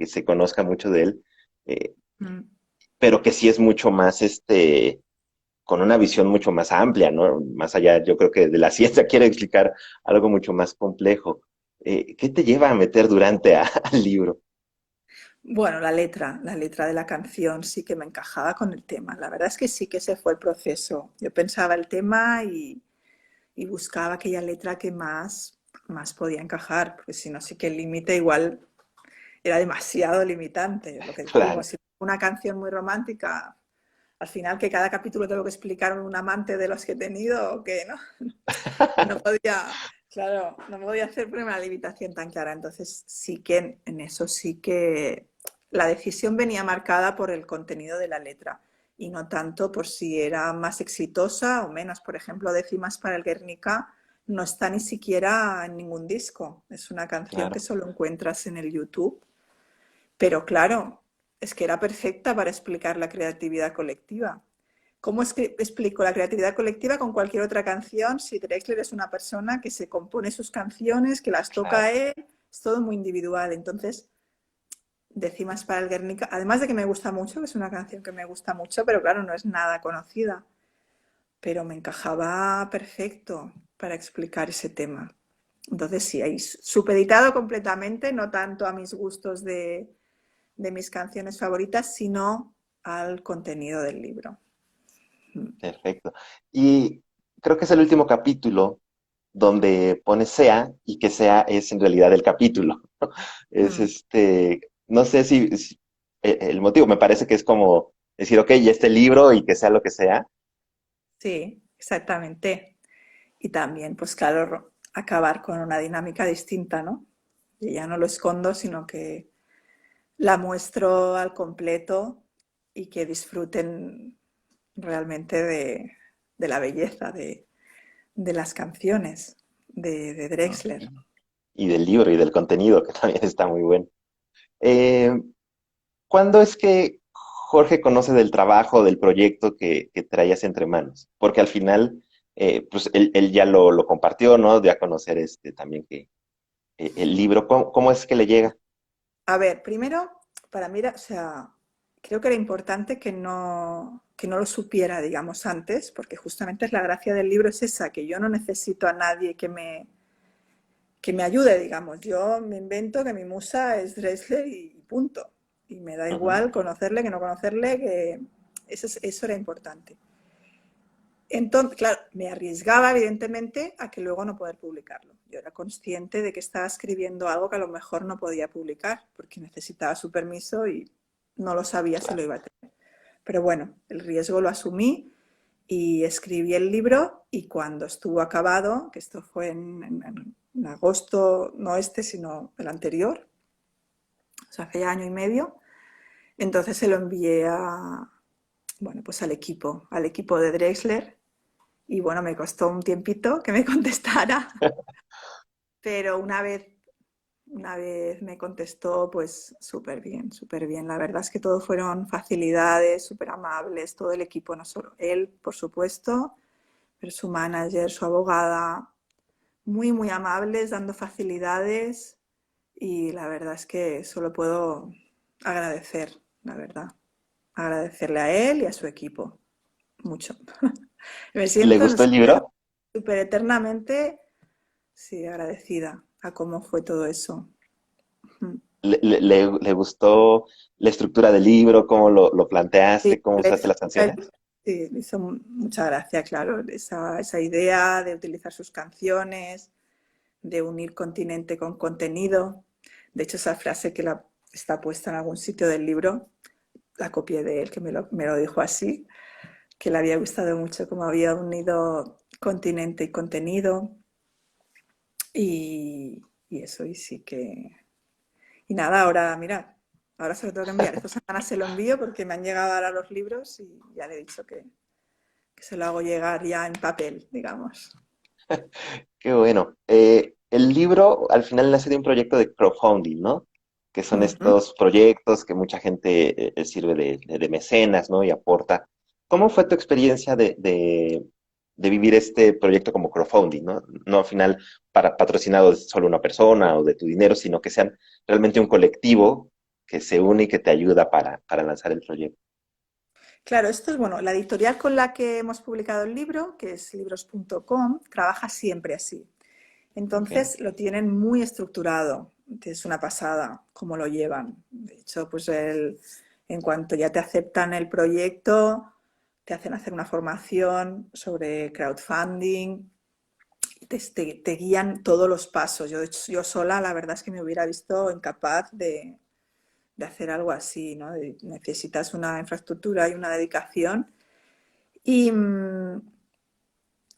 S1: se conozca mucho de él, eh,
S2: Mm.
S1: pero que sí es mucho más, con una visión mucho más amplia, ¿no? Más allá, yo creo que de la ciencia quiere explicar algo mucho más complejo. ¿Qué te lleva a meter Durante al libro?
S2: Bueno, la letra de la canción sí que me encajaba con el tema. La verdad es que sí que ese fue el proceso. Yo pensaba el tema y buscaba aquella letra que más podía encajar, porque si no, sí que el límite igual era demasiado limitante. Lo que
S1: Claro,
S2: decimos, si una canción muy romántica, al final que cada capítulo tengo que explicar a un amante de los que he tenido o que no, no podía, claro, no podía hacer una limitación tan clara. Entonces sí que en eso sí que la decisión venía marcada por el contenido de la letra y no tanto por si era más exitosa o menos. Por ejemplo, Décimas para el Guernica no está ni siquiera en ningún disco. Es una canción que
S1: claro,
S2: solo encuentras en el YouTube. Pero claro, es que era perfecta para explicar la creatividad colectiva. ¿Cómo es que explico la creatividad colectiva con cualquier otra canción si Drexler es una persona que se compone sus canciones, que las toca
S1: claro,
S2: él, es todo muy individual? Entonces, Décimas para el Guernica, además de que me gusta mucho, que es una canción que me gusta mucho, pero claro, no es nada conocida, pero me encajaba perfecto para explicar ese tema. Entonces, sí, ahí supeditado completamente, no tanto a mis gustos de mis canciones favoritas, sino al contenido del libro.
S1: perfecto. Y creo que es el último capítulo donde pone sea y que sea es en realidad el capítulo. Es
S2: Mm.
S1: no sé si el motivo, me parece que es como decir, ok, ya este libro y que sea lo que sea.
S2: Sí, exactamente. Y también, pues claro, acabar con una dinámica distinta, ¿no? Y ya no lo escondo, sino que la muestro al completo y que disfruten realmente de la belleza de las canciones de Drexler.
S1: Y del libro y del contenido, que también está muy bueno. Eh, ¿Cuándo es que Jorge conoce del trabajo, del proyecto que traías entre manos? Porque al final, pues él ya lo compartió, ¿no? De a conocer también que el libro, ¿cómo es que le llega?
S2: A ver, primero, para mí, o sea, creo que era importante que no lo supiera, digamos, antes, porque justamente es la gracia del libro es esa, que yo no necesito a nadie que me ayude, digamos. Yo me invento que mi musa es Drexler y punto. Y me da
S1: Ujú,
S2: igual conocerle que no conocerle, que eso era importante. Entonces, claro, me arriesgaba evidentemente a que luego no poder publicarlo. Yo era consciente de que estaba escribiendo algo que a lo mejor no podía publicar porque necesitaba su permiso y no lo sabía si lo
S1: claro.
S2: iba a tener. Pero bueno, el riesgo lo asumí y escribí el libro y cuando estuvo acabado, que esto fue en agosto, no este, sino el anterior, o sea, hace año y medio, entonces se lo envié bueno, pues al equipo de Drexler y bueno, me costó un tiempito que me contestara, pero una vez me contestó, pues súper bien, súper bien. La verdad es que todo fueron facilidades, súper amables, todo el equipo, no solo él, por supuesto, pero su manager, su abogada, muy, muy amables, dando facilidades y la verdad es que solo puedo agradecer, la verdad. Agradecerle a él y a su equipo. Mucho. Me
S1: ¿Le
S2: siento, no
S1: gustó
S2: sé,
S1: el libro?
S2: súper eternamente, sí, agradecida a cómo fue todo eso. Ujú.
S1: ¿Le gustó la estructura del libro, cómo lo
S2: Sí,
S1: planteaste, cómo usaste las
S2: él-
S1: canciones?
S2: sí, le hizo mucha gracia, claro, esa idea de utilizar sus canciones, de unir continente con contenido. De hecho, esa frase está puesta en algún sitio del libro, la copié de él, que me lo dijo así, que le había gustado mucho cómo había unido continente y contenido. Y eso, y sí que... Y nada, ahora, mira, ahora se lo tengo que enviar. Esta semana se lo envío porque me han llegado ahora los libros y ya le he dicho que se lo hago llegar ya en papel, digamos.
S1: Qué bueno. El libro al final nace de un proyecto de crowdfunding, ¿no? Que son
S2: Ujú.
S1: estos proyectos que mucha gente sirve de mecenas, ¿no? Y aporta. ¿Cómo fue tu experiencia de vivir este proyecto como crowdfunding, ¿no? No al final para patrocinado de solo una persona o de tu dinero, sino que sean realmente un colectivo que se une y que te ayuda para lanzar el proyecto.
S2: Claro, esto es bueno. La editorial con la que hemos publicado el libro, que es libros.com, trabaja siempre así.
S1: Ok.
S2: Entonces lo tienen muy estructurado. Es una pasada cómo lo llevan. De hecho, pues en cuanto ya te aceptan el proyecto, te hacen hacer una formación sobre crowdfunding, te guían todos los pasos. Yo sola, la verdad es que me hubiera visto incapaz de hacer algo así, ¿no? Necesitas una infraestructura y una dedicación. Y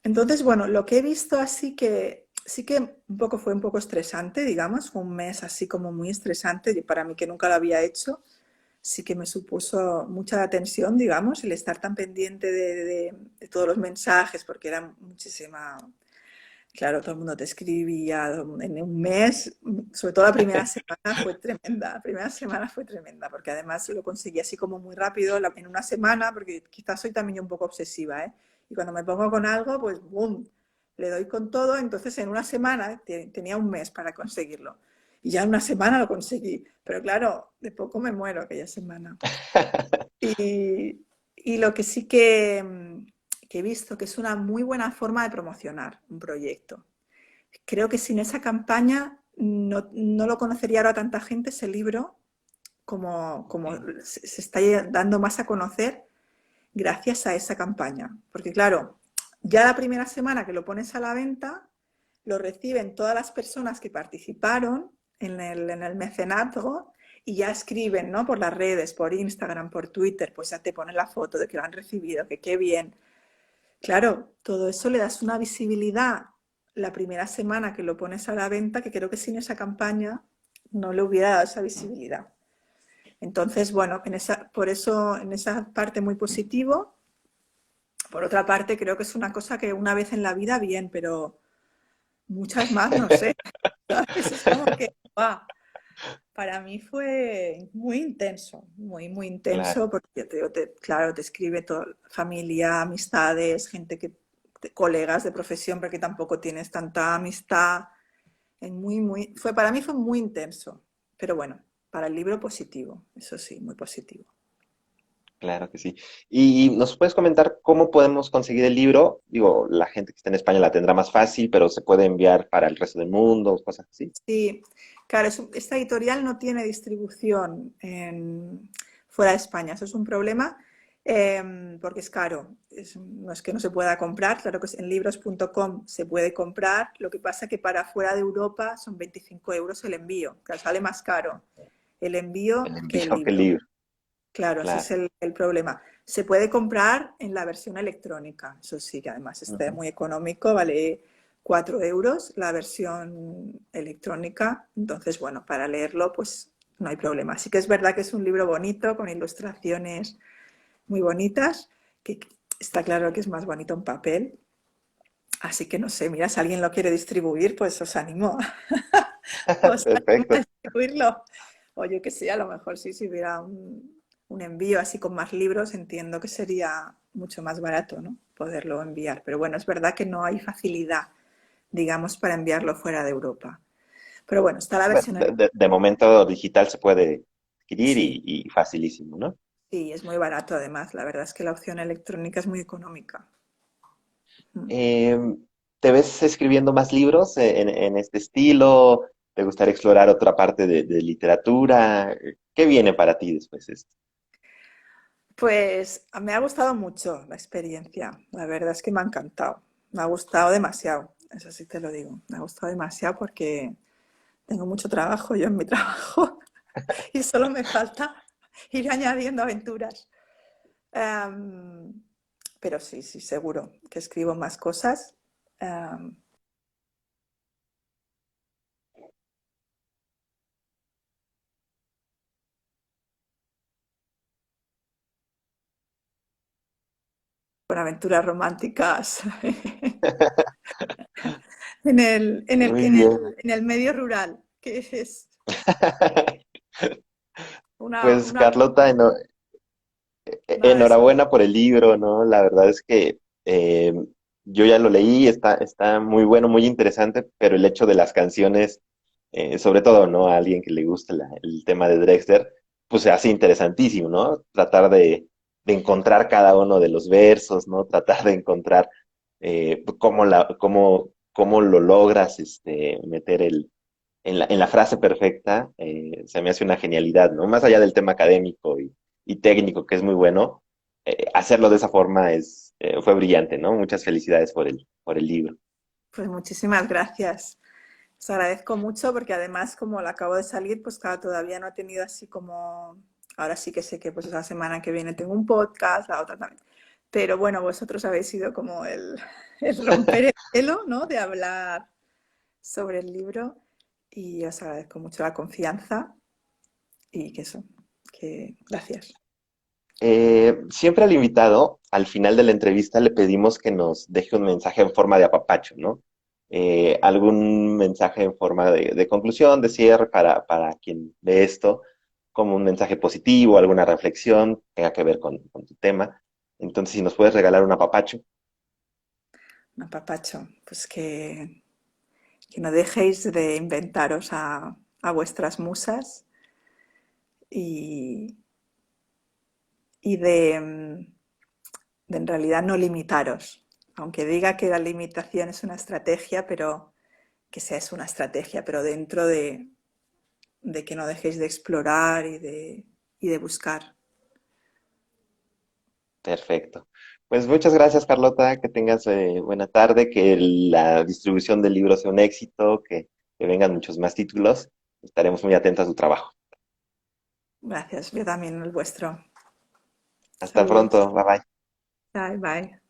S2: entonces, bueno, lo que he visto así que sí que fue un poco estresante, digamos, fue un mes así como muy estresante y para mí que nunca lo había hecho, sí que me supuso mucha tensión, digamos, el estar tan pendiente de todos los mensajes, porque era muchísima, claro, todo el mundo te escribía en un mes, sobre todo la primera semana fue tremenda, la primera semana fue tremenda, porque además lo conseguí así como muy rápido, en una semana, porque quizás soy también un poco obsesiva, ¿eh? Y cuando me pongo con algo, pues ¡boom! Le doy con todo, entonces en una semana tenía un mes para conseguirlo. Y ya en una semana lo conseguí, pero claro, de poco me muero aquella semana. Y, y lo que sí que he visto que es una muy buena forma de promocionar un proyecto. Creo que sin esa campaña no lo conocería ahora tanta gente ese libro como
S1: Ok.
S2: se está dando más a conocer gracias a esa campaña. Porque claro, ya la primera semana que lo pones a la venta, lo reciben todas las personas que participaron en el mecenazgo y ya escriben, ¿no? Por las redes, por Instagram, por Twitter, pues ya te ponen la foto de que lo han recibido, que qué bien. Claro, todo eso le das una visibilidad la primera semana que lo pones a la venta, que creo que sin esa campaña no le hubiera dado esa visibilidad. Entonces, bueno, por eso en esa parte muy positivo. Por otra parte, creo que es una cosa que una vez en la vida bien, pero muchas más no sé. ¿Sabes? Es como que, ¡guau! Para mí fue muy intenso, muy, muy
S1: Claro.
S2: intenso, porque claro, te escribe toda familia, amistades, colegas de profesión, porque tampoco tienes tanta amistad. Para mí fue muy intenso, pero bueno, para el libro positivo, eso sí, muy positivo.
S1: Claro que sí. ¿Y nos puedes comentar cómo podemos conseguir el libro? Digo, la gente que está en España la tendrá más fácil, pero se puede enviar para el resto del mundo, cosas así.
S2: Sí, claro, esta editorial no tiene distribución fuera de España. Eso es un problema porque es caro. No es que no se pueda comprar, claro que en libros.com se puede comprar. Lo que pasa es que para fuera de Europa son 25 euros el envío. Claro, sale más caro el
S1: El
S2: envío que el
S1: envío, qué
S2: libro.
S1: libro.
S2: Claro, ese es
S1: Claro.
S2: el problema. Se puede comprar en la versión electrónica, eso sí, que además está
S1: Ujú.
S2: muy económico, vale 4 euros la versión electrónica. Entonces, bueno, para leerlo, pues no hay problema. Así que es verdad que es un libro bonito, con ilustraciones muy bonitas, que está claro que es más bonito en papel. Así que no sé, mira, si alguien lo quiere distribuir, pues os animo, os animo a
S1: Perfecto.
S2: distribuirlo. O yo que sé, a lo mejor sí, si hubiera un envío así con más libros, entiendo que sería mucho más barato, ¿no? Poderlo enviar. Pero bueno, es verdad que no hay facilidad digamos, para enviarlo fuera de Europa. Pero bueno, está la
S1: Bueno,
S2: versión
S1: de momento digital se puede adquirir
S2: sí,
S1: y facilísimo, ¿no?
S2: sí, es muy barato además. La verdad es que la opción electrónica es muy económica. Mm.
S1: Eh, ¿Te ves escribiendo más libros en este estilo? ¿Te gustaría explorar otra parte de literatura? ¿Qué viene para ti después de esto?
S2: Pues me ha gustado mucho la experiencia. La verdad es que me ha encantado. Me ha gustado demasiado. Eso sí te lo digo. Me ha gustado demasiado porque tengo mucho trabajo yo en mi trabajo y solo me falta ir añadiendo aventuras. Em, pero sí, sí, seguro que escribo más cosas. Em, con aventuras románticas
S1: Muy bien.
S2: en el medio rural, que es
S1: Pues
S2: una,
S1: Carlota,
S2: nada de eso.
S1: enhorabuena por el libro, ¿no? La verdad es que yo ya lo leí, está muy bueno, muy interesante, pero el hecho de las canciones, sobre todo, ¿no? A alguien que le gusta el tema de Drexler, pues se hace interesantísimo, ¿no? Tratar de encontrar cada uno de los versos, ¿no? Tratar de encontrar cómo lo logras meter en la frase perfecta, se me hace una genialidad, ¿no? Más allá del tema académico y técnico, que es muy bueno, hacerlo de esa forma fue brillante, ¿no? Muchas felicidades por el libro.
S2: Pues muchísimas gracias. Os agradezco mucho porque además como la acabo de salir, pues claro, todavía no he tenido así como, ahora sí que sé que pues la semana que viene tengo un podcast, la otra también. Pero bueno, vosotros habéis sido como el romper el hielo, ¿no? De hablar sobre el libro y os agradezco mucho la confianza y que eso, que gracias.
S1: Siempre al invitado, al final de la entrevista, le pedimos que nos deje un mensaje en forma de apapacho, ¿no? Algún mensaje en forma de conclusión, de cierre para quien ve esto, como un mensaje positivo, alguna reflexión, tenga que ver con tu tema. Entonces, si nos puedes regalar un apapacho.
S2: Un apapacho, pues que no dejéis de inventaros a vuestras musas y, y de en realidad no limitaros. Aunque diga que la limitación es una estrategia, pero que sea es una estrategia, pero dentro de que no dejéis de explorar y de buscar.
S1: Perfecto. Pues muchas gracias, Carlota. Que tengas buena tarde, que la distribución del libro sea un éxito, que vengan muchos más títulos. Estaremos muy atentos a tu trabajo.
S2: Gracias, yo también el vuestro.
S1: Hasta
S2: Saludos.
S1: pronto. Bye bye.
S2: Bye, bye.